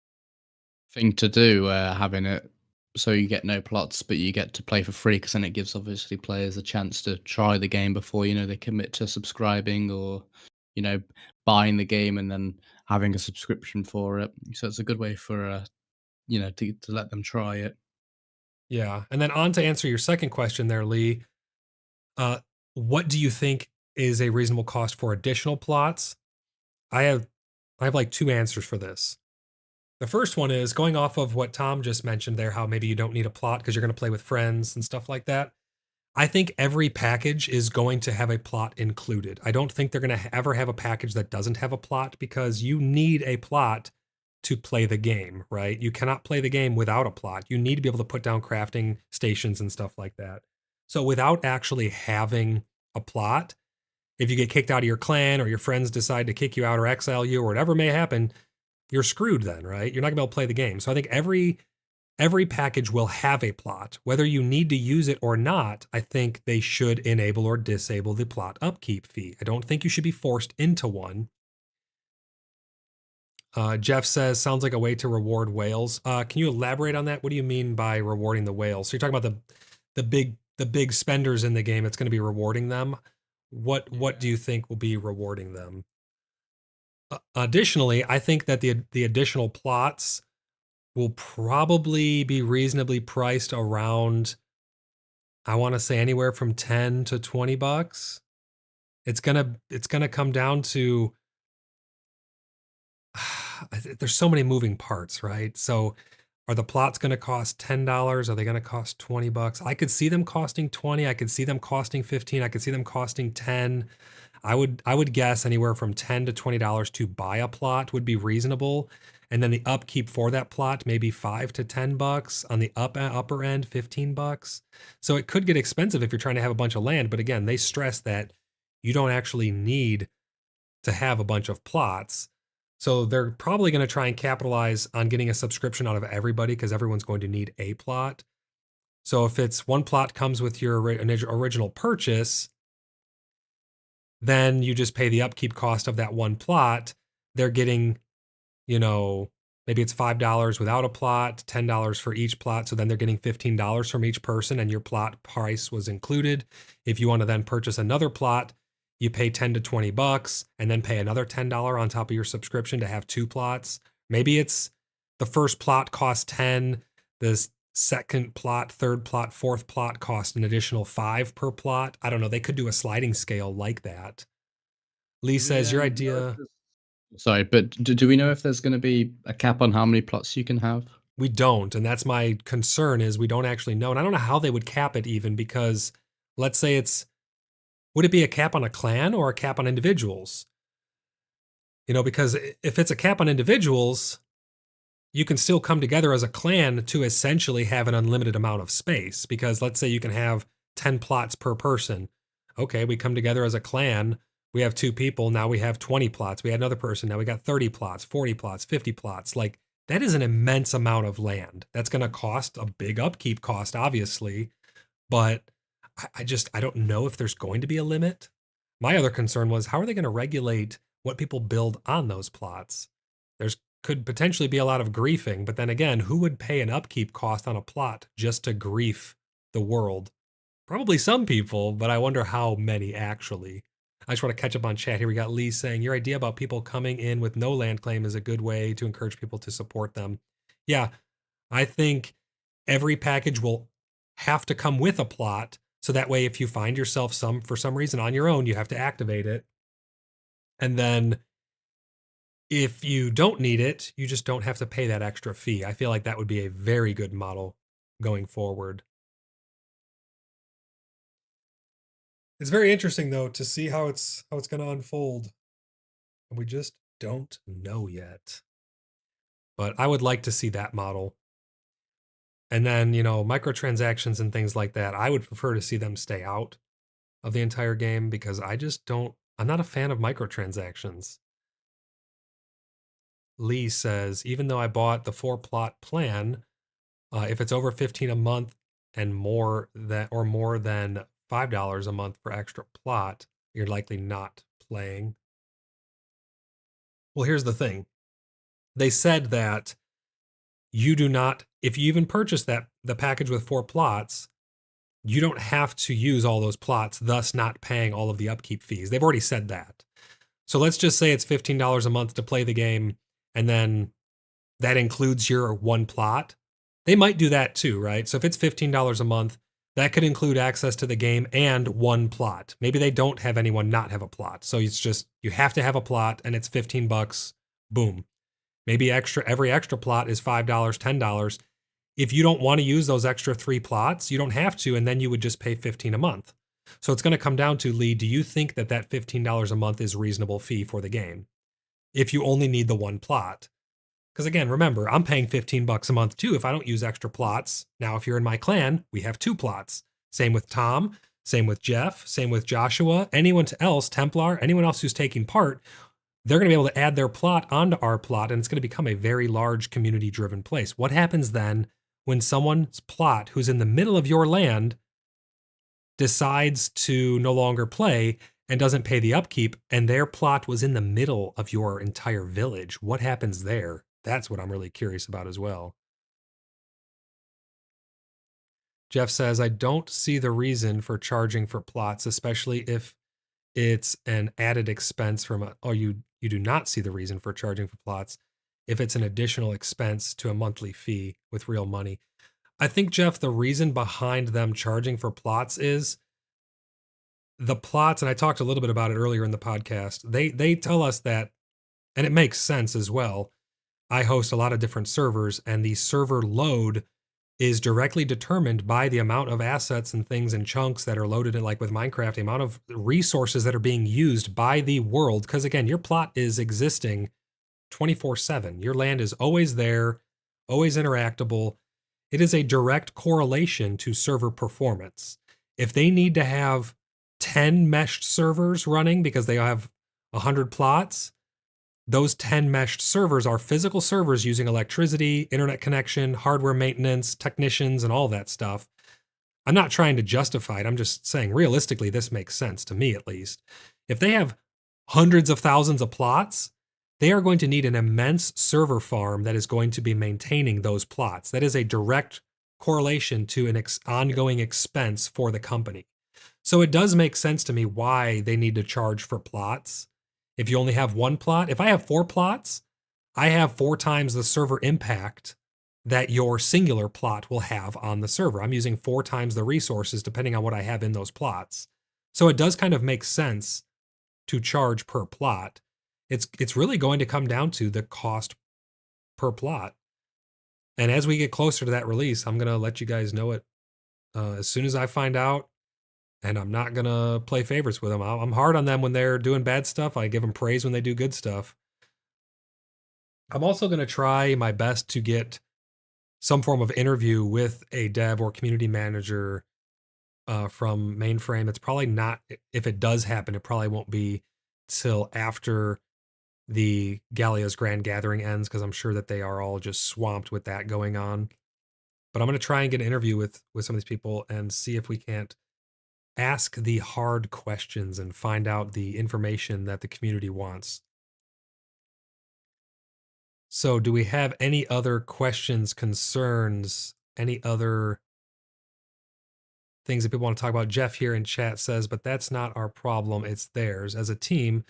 thing to do, having it so you get no plots, but you get to play for free. Because then it gives obviously players a chance to try the game before they commit to subscribing or you know buying the game and then having a subscription for it. So it's a good way for to let them try it. Yeah. And then on to answer your second question there, Lee. Uh, what do you think is a reasonable cost for additional plots? I have I have like two answers for this. The first one is going off of what Tom just mentioned there, how maybe you don't need a plot because you're going to play with friends and stuff like that. I think every package is going to have a plot included. I don't think they're going to ever have a package that doesn't have a plot because you need a plot to play the game, right? You cannot play the game without a plot. You need to be able to put down crafting stations and stuff like that. So without actually having a plot, if you get kicked out of your clan or your friends decide to kick you out or exile you or whatever may happen, you're screwed then, right? You're not going to be able to play the game. So I think every package will have a plot. Whether you need to use it or not, I think they should enable or disable the plot upkeep fee. I don't think you should be forced into one. Jeff says, sounds like a way to reward whales. Can you elaborate on that? What do you mean by rewarding the whales? So you're talking about the big spenders in the game. It's going to be rewarding them. What do you think will be rewarding them? Additionally, I think that the additional plots will probably be reasonably priced around, I want to say anywhere from 10 to 20 bucks. It's gonna come down to there's so many moving parts, right? So are the plots going to cost $10? Are they going to cost 20 bucks? I could see them costing 20, I could see them costing 15, I could see them costing 10. I would guess anywhere from 10 to $20 to buy a plot would be reasonable. And then the upkeep for that plot maybe 5 to 10 bucks, on the upper end 15 bucks. So it could get expensive if you're trying to have a bunch of land, but again, they stress that you don't actually need to have a bunch of plots. So they're probably going to try and capitalize on getting a subscription out of everybody because everyone's going to need a plot. So if it's one plot comes with your original purchase, then you just pay the upkeep cost of that one plot. They're getting, maybe it's $5 without a plot, $10 for each plot. So then they're getting $15 from each person and your plot price was included. If you want to then purchase another plot, you pay 10 to 20 bucks and then pay another $10 on top of your subscription to have two plots. Maybe it's the first plot costs 10, the second plot, third plot, fourth plot cost an additional 5 per plot. I don't know. They could do a sliding scale like that. Lee says your idea. Sorry, but do we know if there's going to be a cap on how many plots you can have? We don't, and that's my concern is we don't actually know. And I don't know how they would cap it even because let's say would it be a cap on a clan or a cap on individuals? Because if it's a cap on individuals, you can still come together as a clan to essentially have an unlimited amount of space because let's say you can have 10 plots per person. Okay, we come together as a clan. We have 2 people. Now we have 20 plots. We had another person. Now we got 30 plots, 40 plots, 50 plots. Like that is an immense amount of land. That's going to cost a big upkeep cost, obviously. But I don't know if there's going to be a limit. My other concern was how are they going to regulate what people build on those plots? There's could potentially be a lot of griefing, but then again, who would pay an upkeep cost on a plot just to grief the world? Probably some people, but I wonder how many actually. I just want to catch up on chat here. We got Lee saying, your idea about people coming in with no land claim is a good way to encourage people to support them. Yeah, I think every package will have to come with a plot. So that way, if you find yourself for some reason on your own, you have to activate it. And then if you don't need it, you just don't have to pay that extra fee. I feel like that would be a very good model going forward. It's very interesting though to see how it's going to unfold. And we just don't know yet. But I would like to see that model. And then, microtransactions and things like that, I would prefer to see them stay out of the entire game because I'm not a fan of microtransactions. Lee says, even though I bought the 4-plot plan, if it's over 15 a month and more than $5 a month for extra plot, you're likely not playing. Well, here's the thing. They said that you do not, if you even purchase the package with 4 plots, you don't have to use all those plots, thus not paying all of the upkeep fees. They've already said that. So let's just say it's $15 a month to play the game, and then that includes your 1 plot. They might do that too, right? So if it's $15 a month, that could include access to the game and 1 plot. Maybe they don't have anyone not have a plot. So it's just, you have to have a plot and it's $15, boom. Maybe every extra plot is $5, $10. If you don't want to use those extra 3 plots, you don't have to, and then you would just pay $15 a month. So it's going to come down to, Lee, do you think that $15 a month is a reasonable fee for the game? If you only need the 1 plot. Because again, remember, I'm paying $15 a month too if I don't use extra plots. Now, if you're in my clan, we have 2 plots. Same with Tom, same with Jeff, same with Joshua, anyone else, Templar, anyone else who's taking part, they're going to be able to add their plot onto our plot, and it's going to become a very large community-driven place. What happens then when someone's plot who's in the middle of your land decides to no longer play and doesn't pay the upkeep, and their plot was in the middle of your entire village? What happens there? That's what I'm really curious about as well. Jeff says, I don't see the reason for charging for plots, especially if it's an added expense you do not see the reason for charging for plots if it's an additional expense to a monthly fee with real money. I think, Jeff, the reason behind them charging for plots is the plots, and I talked a little bit about it earlier in the podcast, they tell us that, and it makes sense as well. I host a lot of different servers, and the server load is directly determined by the amount of assets and things and chunks that are loaded in, like with Minecraft, the amount of resources that are being used by the world. Because again, your plot is existing 24/7. Your land is always there, always interactable. It is a direct correlation to server performance. If they need to have 10 meshed servers running because they have 100 plots, those 10 meshed servers are physical servers using electricity, internet connection, hardware maintenance, technicians, and all that stuff. I'm not trying to justify it. I'm just saying realistically, this makes sense to me at least. If they have hundreds of thousands of plots, they are going to need an immense server farm that is going to be maintaining those plots. That is a direct correlation to an ongoing expense for the company. So it does make sense to me why they need to charge for plots. If you only have 1 plot, if I have 4 plots, I have 4 times the server impact that your singular plot will have on the server. I'm using 4 times the resources depending on what I have in those plots. So it does kind of make sense to charge per plot. it's really going to come down to the cost per plot. And as we get closer to that release, I'm gonna let you guys know it as soon as I find out. And I'm not gonna play favorites with them. I'm hard on them when they're doing bad stuff. I give them praise when they do good stuff. I'm also gonna try my best to get some form of interview with a dev or community manager from Mainframe. It's probably not, if it does happen, it probably won't be till after the Gallia's Grand Gathering ends, because I'm sure that they are all just swamped with that going on. But I'm going to try and get an interview with some of these people and see if we can't ask the hard questions and find out the information that the community wants. So, do we have any other questions, concerns, any other things that people want to talk about? Jeff here in chat says, but that's not our problem, it's theirs. As a team,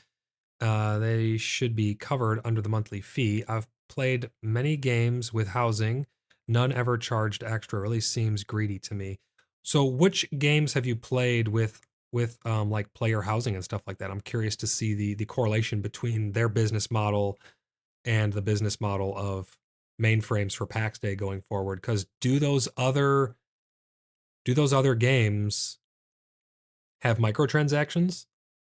they should be covered under the monthly fee. I've played many games with housing. None ever charged extra. Really seems greedy to me. So which games have you played with like player housing and stuff like that? I'm curious to see the correlation between their business model and the business model of Mainframes for PAX Day going forward. Because do those other games have microtransactions?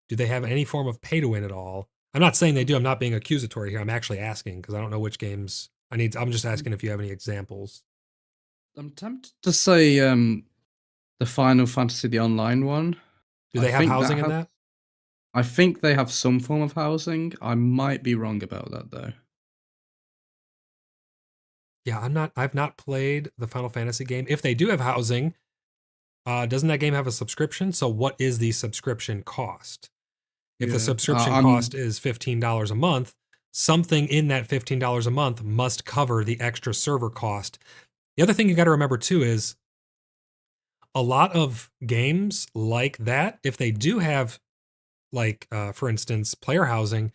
Do they have any form of pay to win at all? I'm not saying they do. I'm not being accusatory here. I'm actually asking because I don't know which games I need. I'm just asking if you have any examples. I'm tempted to say the Final Fantasy, the online one. Do they have housing in that? I think they have some form of housing. I might be wrong about that though. Yeah, I've not played the Final Fantasy game. If they do have housing, doesn't that game have a subscription? So what is the subscription cost? If the subscription cost is $15 a month, something in that $15 a month must cover the extra server cost. The other thing you got to remember too is a lot of games like that, if they do have, like, for instance, player housing,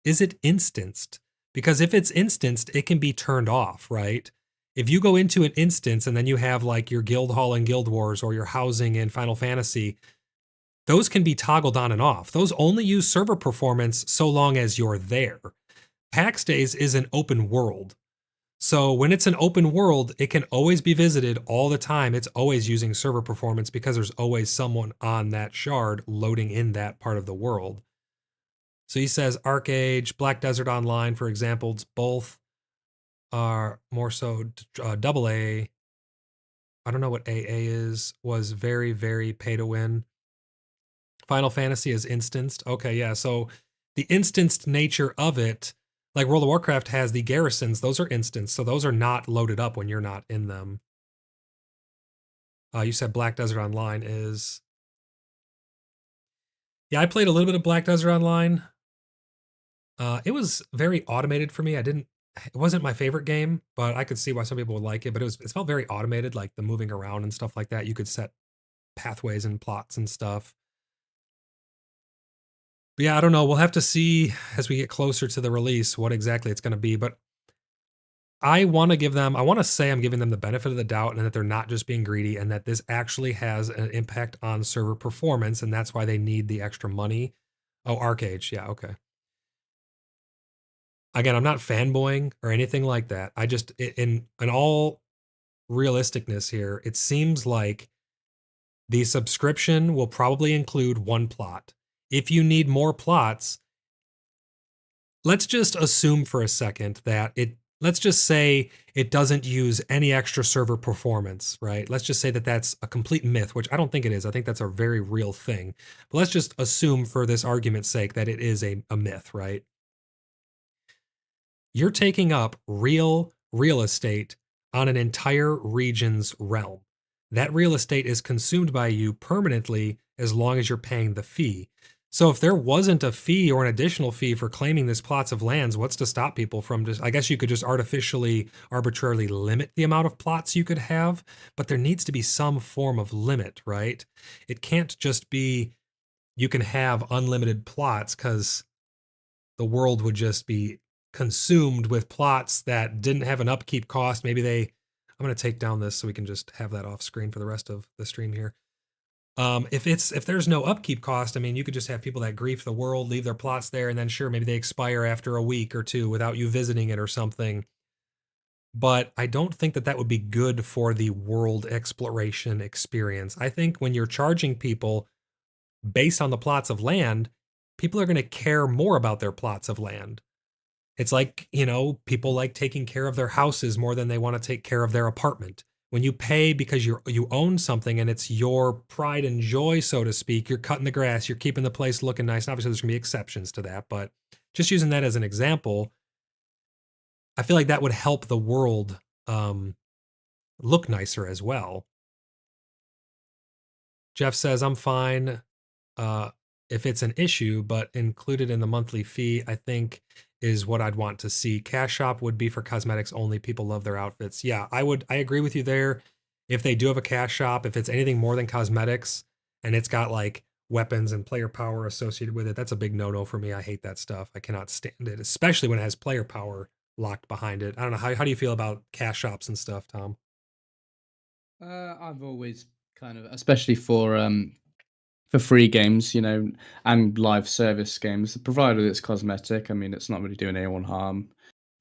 is it instanced? Because if it's instanced, it can be turned off, right? If you go into an instance and then you have like your guild hall in Guild Wars or your housing in Final Fantasy, those can be toggled on and off. Those only use server performance so long as you're there. PAX Days is an open world. So when it's an open world, it can always be visited all the time. It's always using server performance because there's always someone on that shard loading in that part of the world. So he says ArcAge, Black Desert Online, for example, both are more so AA. I don't know what AA is, was very, very pay to win. Final Fantasy is instanced. Okay, yeah. So the instanced nature of it, like World of Warcraft has the garrisons, those are instanced. So those are not loaded up when you're not in them. You said Black Desert Online is. Yeah, I played a little bit of Black Desert Online. It was very automated for me. It wasn't my favorite game, but I could see why some people would like it. But it felt very automated, like the moving around and stuff like that. You could set pathways and plots and stuff. But yeah, I don't know. We'll have to see as we get closer to the release what exactly it's going to be. But I want to say I'm giving them the benefit of the doubt and that they're not just being greedy and that this actually has an impact on server performance. And that's why they need the extra money. Oh, ArcAge. Yeah, okay. Again, I'm not fanboying or anything like that. I just, in all realisticness here, it seems like the subscription will probably include one plot. If you need more plots, let's just assume for a second that let's just say it doesn't use any extra server performance, right? Let's just say that that's a complete myth, which I don't think it is. I think that's a very real thing. But let's just assume for this argument's sake that it is a myth, right? You're taking up real estate on an entire region's realm. That real estate is consumed by you permanently as long as you're paying the fee. So if there wasn't a fee or an additional fee for claiming these plots of lands, what's to stop people from just, I guess you could just arbitrarily limit the amount of plots you could have, but there needs to be some form of limit, right? It can't just be you can have unlimited plots because the world would just be consumed with plots that didn't have an upkeep cost. I'm going to take down this so we can just have that off screen for the rest of the stream here. If there's no upkeep cost, I mean, you could just have people that grief the world, leave their plots there, and then sure, maybe they expire after a week or two without you visiting it or something. But I don't think that that would be good for the world exploration experience. I think when you're charging people based on the plots of land, people are going to care more about their plots of land. It's like, people like taking care of their houses more than they want to take care of their apartment. When you pay because you own something and it's your pride and joy, so to speak, you're cutting the grass, you're keeping the place looking nice. And obviously, there's going to be exceptions to that, but just using that as an example, I feel like that would help the world look nicer as well. Jeff says, I'm fine uh, if it's an issue, but included in the monthly fee, I think is what I'd want to see. Cash shop would be for cosmetics only. People love their outfits. Yeah, I agree with you there. If they do have a cash shop, if it's anything more than cosmetics and it's got like weapons and player power associated with it, that's a big no-no for me. I hate that stuff. I cannot stand it, especially when it has player power locked behind it. I don't know. How do you feel about cash shops and stuff, Tom? I've always kind of, especially for free games, and live service games, provided it's cosmetic. I mean, it's not really doing anyone harm.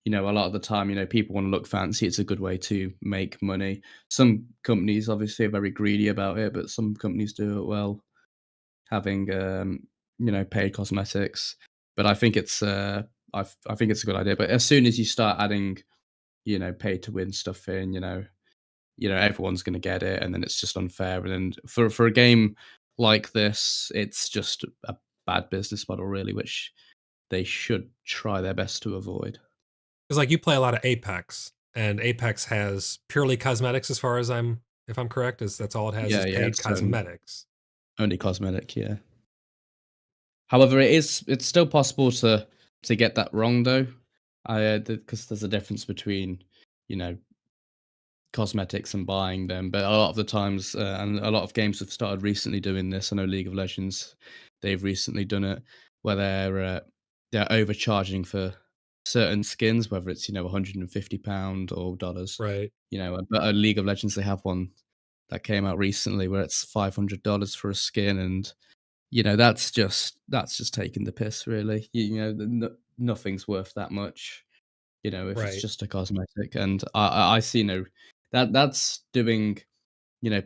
A lot of the time, people want to look fancy. It's a good way to make money. Some companies obviously are very greedy about it, but some companies do it well, having paid cosmetics. But I think I think it's a good idea. But as soon as you start adding, pay to win stuff in, everyone's going to get it, and then it's just unfair. And then for a game like this, it's just a bad business model, really, which they should try their best to avoid. Because like you play a lot of Apex, and Apex has purely cosmetics, as far as if I'm correct, is that's all it has Yeah, is yeah, paid it's cosmetics. only cosmetic. Yeah. However, it's still possible to get that wrong though, because there's a difference between you know cosmetics and buying them. But a lot of the times, and a lot of games have started recently doing this. I know League of Legends, they've recently done it where they're overcharging for certain skins, whether it's £150 or dollars. Right. But at League of Legends, they have one that came out recently where it's $500 for a skin, and that's just taking the piss, really. Nothing's worth that much. If it's Right. just a cosmetic, and I see no that's doing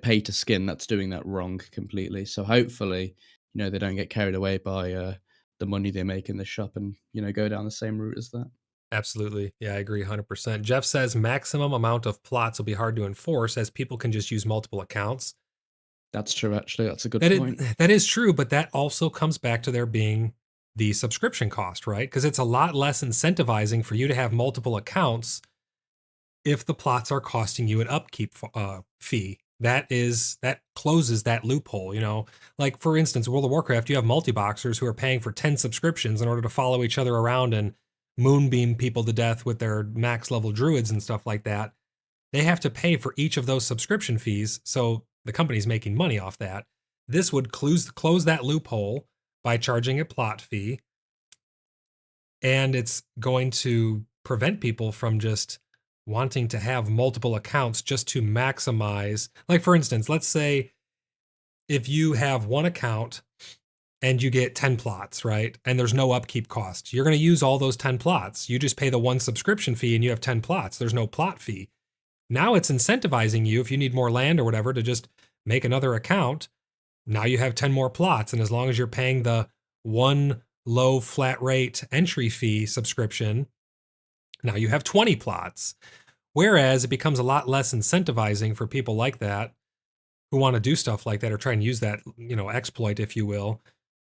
pay to skin. That's doing that wrong completely. So hopefully, they don't get carried away by the money they make in the shop, and go down the same route as that. Absolutely. Yeah, I agree 100%. Jeff says maximum amount of plots will be hard to enforce as people can just use multiple accounts. That's true. Actually, that's a good That point. it, that is true, but that also comes back to there being the subscription cost, right? Because it's a lot less incentivizing for you to have multiple accounts if the plots are costing you an upkeep fee. That closes that loophole. Like for instance, World of Warcraft, you have multi-boxers who are paying for 10 subscriptions in order to follow each other around and moonbeam people to death with their max level druids and stuff like that. They have to pay for each of those subscription fees, so the company's making money off that. This would close that loophole by charging a plot fee, and it's going to prevent people from just wanting to have multiple accounts just to maximize. Like for instance, let's say if you have one account and you get 10 plots, right? And there's no upkeep cost. You're going to use all those 10 plots. You just pay the one subscription fee and you have 10 plots. There's no plot fee. Now it's incentivizing you, if you need more land or whatever, to just make another account. Now you have 10 more plots. And as long as you're paying the one low flat rate entry fee subscription, now you have 20 plots. Whereas it becomes a lot less incentivizing for people like that who want to do stuff like that or try and use that, exploit, if you will,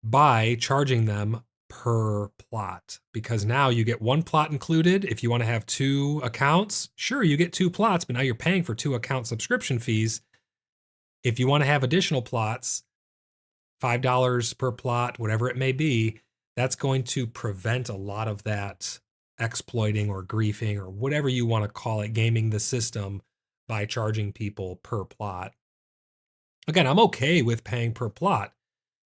by charging them per plot. Because now you get one plot included. If you want to have two accounts, sure, you get two plots, but now you're paying for two account subscription fees. If you want to have additional plots, $5 per plot, whatever it may be, that's going to prevent a lot of that exploiting or griefing or whatever you want to call it, gaming the system by charging people per plot. Again, I'm okay with paying per plot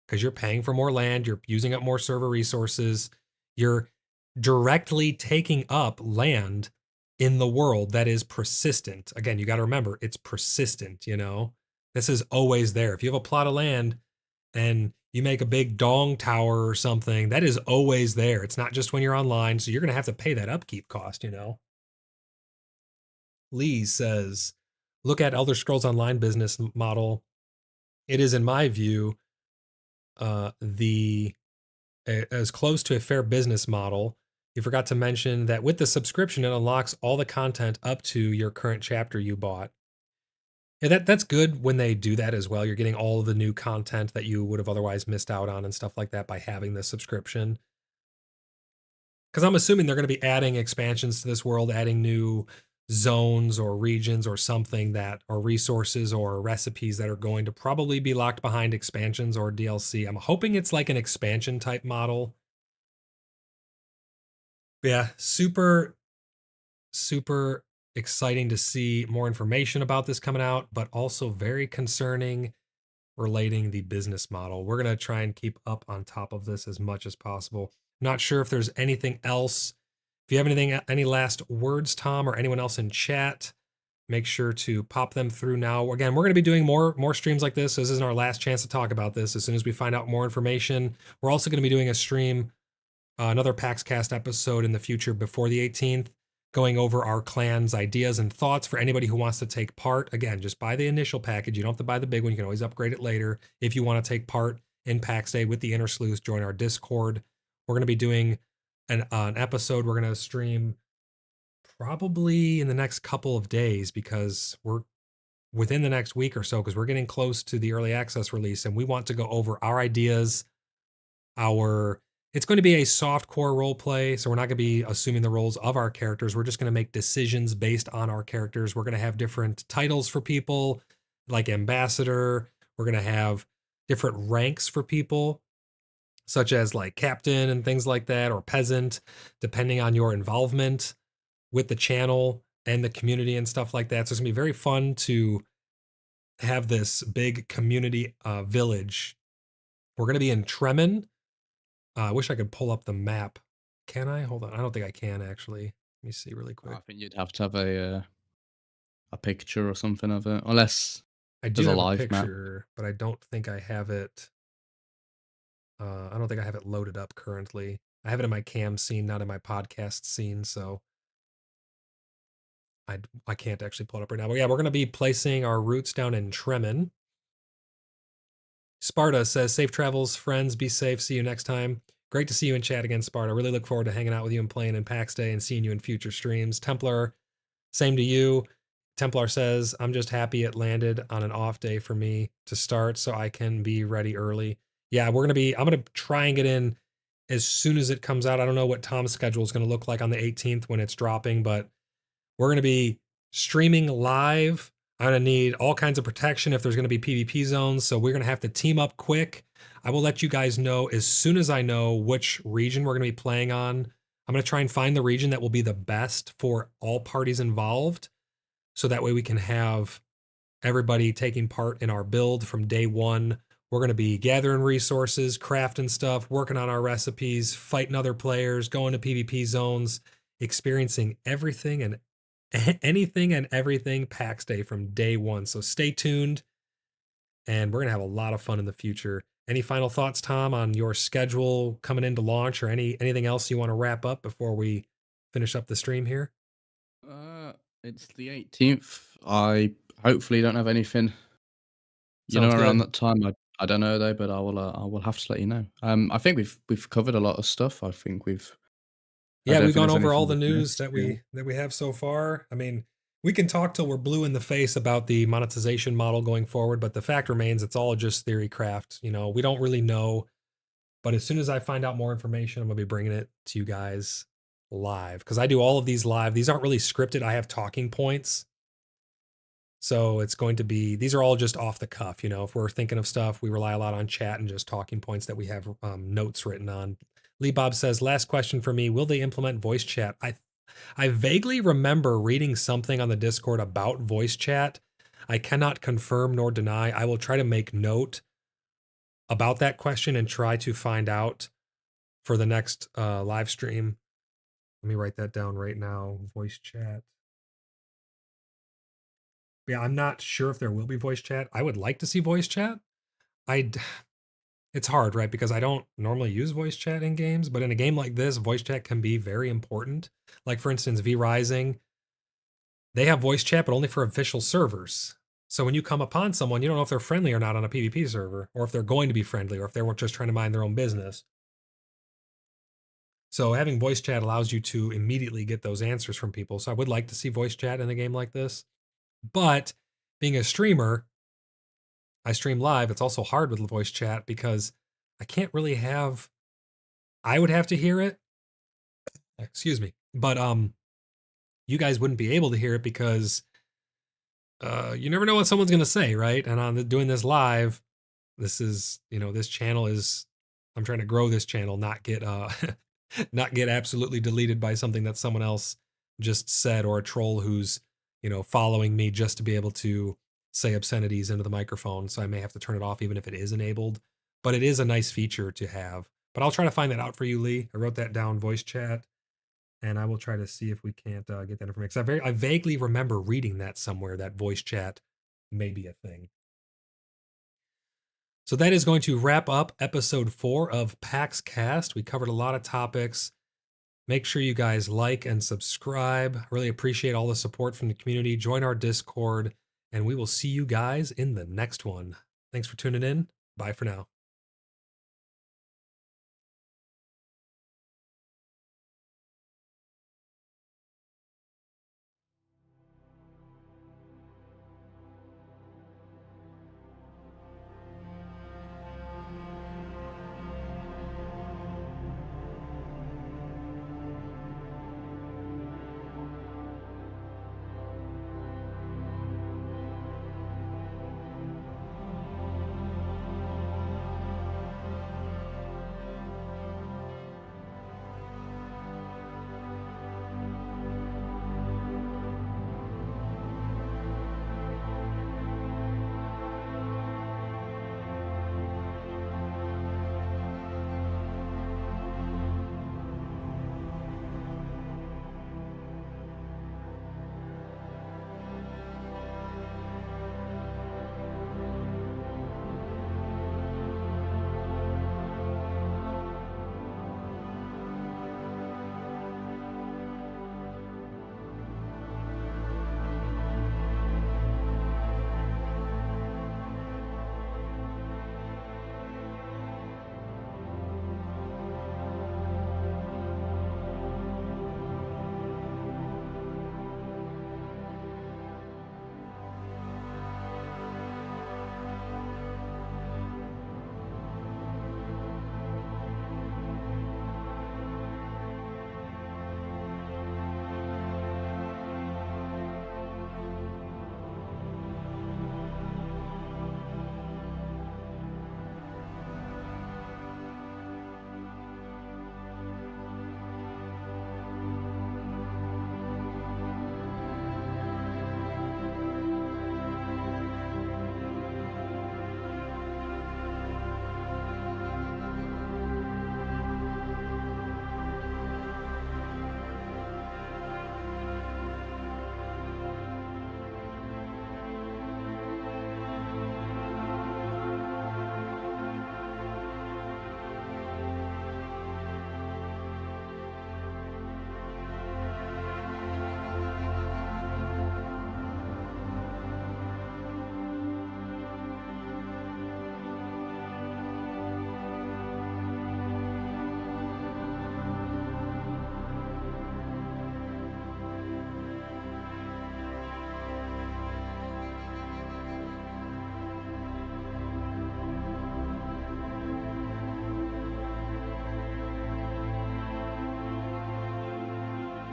because you're paying for more land, you're using up more server resources, you're directly taking up land in the world that is persistent. Again, you got to remember it's persistent. This is always there. If you have a plot of land and you make a big dong tower or something, that is always there. It's not just when you're online, so you're going to have to pay that upkeep cost, you know. Lee says, look at Elder Scrolls Online business model. It is, in my view, the as close to a fair business model. You forgot to mention that with the subscription, it unlocks all the content up to your current chapter you bought. Yeah, that's good when they do that as well. You're getting all of the new content that you would have otherwise missed out on and stuff like that by having the subscription. Because I'm assuming they're going to be adding expansions to this world, adding new zones or regions or something that are resources or recipes that are going to probably be locked behind expansions or DLC. I'm hoping it's like an expansion type model. But yeah, super, super exciting to see more information about this coming out, but also very concerning relating the business model. We're going to try and keep up on top of this as much as possible. Not sure if there's anything else. If you have any last words, Tom, or anyone else in chat, make sure to pop them through now. Again, we're going to be doing more streams like this. So this isn't our last chance to talk about this. As soon as we find out more information, we're also going to be doing a stream, another PaxCast episode in the future before the 18th, going over our clan's ideas and thoughts for anybody who wants to take part. Again, just buy the initial package. You don't have to buy the big one. You can always upgrade it later. If you want to take part in PAX Day with the Inner Sleuth, join our Discord. We're going to be doing an episode we're going to stream probably in the next couple of days, because we're within the next week or so, because we're getting close to the early access release and we want to go over our ideas, it's going to be a soft core role play, so we're not going to be assuming the roles of our characters. We're just going to make decisions based on our characters. We're going to have different titles for people, like ambassador. We're going to have different ranks for people, such as like captain and things like that, or peasant, depending on your involvement with the channel and the community and stuff like that. So it's going to be very fun to have this big community village. We're going to be in Tremen. I wish I could pull up the map. Can I? Hold on. I don't think I can, actually. Let me see really quick. I think you'd have to have a picture or something of it, unless I do there's a have a live map. picture, but I don't think I have it. I don't think I have it loaded up currently. I have it in my cam scene, not in my podcast scene, so I can't actually pull it up right now. But yeah, we're going to be placing our roots down in Tremen. Sparta says, safe travels, friends. Be safe. See you next time. Great to see you in chat again, Sparta. Really look forward to hanging out with you and playing in PAX Day and seeing you in future streams. Templar, same to you. Templar says, I'm just happy it landed on an off day for me to start so I can be ready early. Yeah, I'm going to try and get in as soon as it comes out. I don't know what Tom's schedule is going to look like on the 18th when it's dropping, but we're going to be streaming live. I'm going to need all kinds of protection if there's going to be PvP zones, so we're going to have to team up quick. I will let you guys know as soon as I know which region we're going to be playing on. I'm going to try and find the region that will be the best for all parties involved, so that way we can have everybody taking part in our build from day one. We're going to be gathering resources, crafting stuff, working on our recipes, fighting other players, going to PvP zones, experiencing everything and anything and everything PAX Day from day one. So stay tuned, and we're going to have a lot of fun in the future. Any final thoughts, Tom, on your schedule coming into launch, or anything else you want to wrap up before we finish up the stream here? It's the 18th. I hopefully don't have anything, Sounds around good. that time. I don't know though, but I will have to let you know. I think we've covered a lot of stuff. I think I Yeah, don't we've think gone there's over all anything the we've news missed, that really. we have so far. I mean, we can talk till we're blue in the face about the monetization model going forward, but the fact remains it's all just theory craft. We don't really know, but as soon as I find out more information, I'm going to be bringing it to you guys live, because I do all of these live. These aren't really scripted. I have talking points. So these are all just off the cuff. If we're thinking of stuff, we rely a lot on chat and just talking points that we have notes written on. Lee Bob says, last question for me. Will they implement voice chat? I vaguely remember reading something on the Discord about voice chat. I cannot confirm nor deny. I will try to make note about that question and try to find out for the next live stream. Let me write that down right now. Voice chat. Yeah, I'm not sure if there will be voice chat. I would like to see voice chat. I it's hard, right? Because I don't normally use voice chat in games, but in a game like this, voice chat can be very important. Like for instance, V Rising, they have voice chat, but only for official servers. So when you come upon someone, you don't know if they're friendly or not on a PvP server, or if they're going to be friendly, or if they're just trying to mind their own business. So having voice chat allows you to immediately get those answers from people. So I would like to see voice chat in a game like this. But being a streamer, I stream live. It's also hard with voice chat because I can't really have, I would have to hear it. Excuse me. But you guys wouldn't be able to hear it because you never know what someone's going to say, right? And on doing this live, this is, this channel is, I'm trying to grow this channel, not get not get absolutely deleted by something that someone else just said, or a troll who's, following me just to be able to say obscenities into the microphone. So I may have to turn it off even if it is enabled. But it is a nice feature to have. But I'll try to find that out for you, Lee. I wrote that down, voice chat, and I will try to see if we can't get that information. Because I vaguely remember reading that somewhere, that voice chat may be a thing. So that is going to wrap up episode 4 of PaxCast. We covered a lot of topics. Make sure you guys like and subscribe. Really appreciate all the support from the community. Join our Discord, and we will see you guys in the next one. Thanks for tuning in. Bye for now.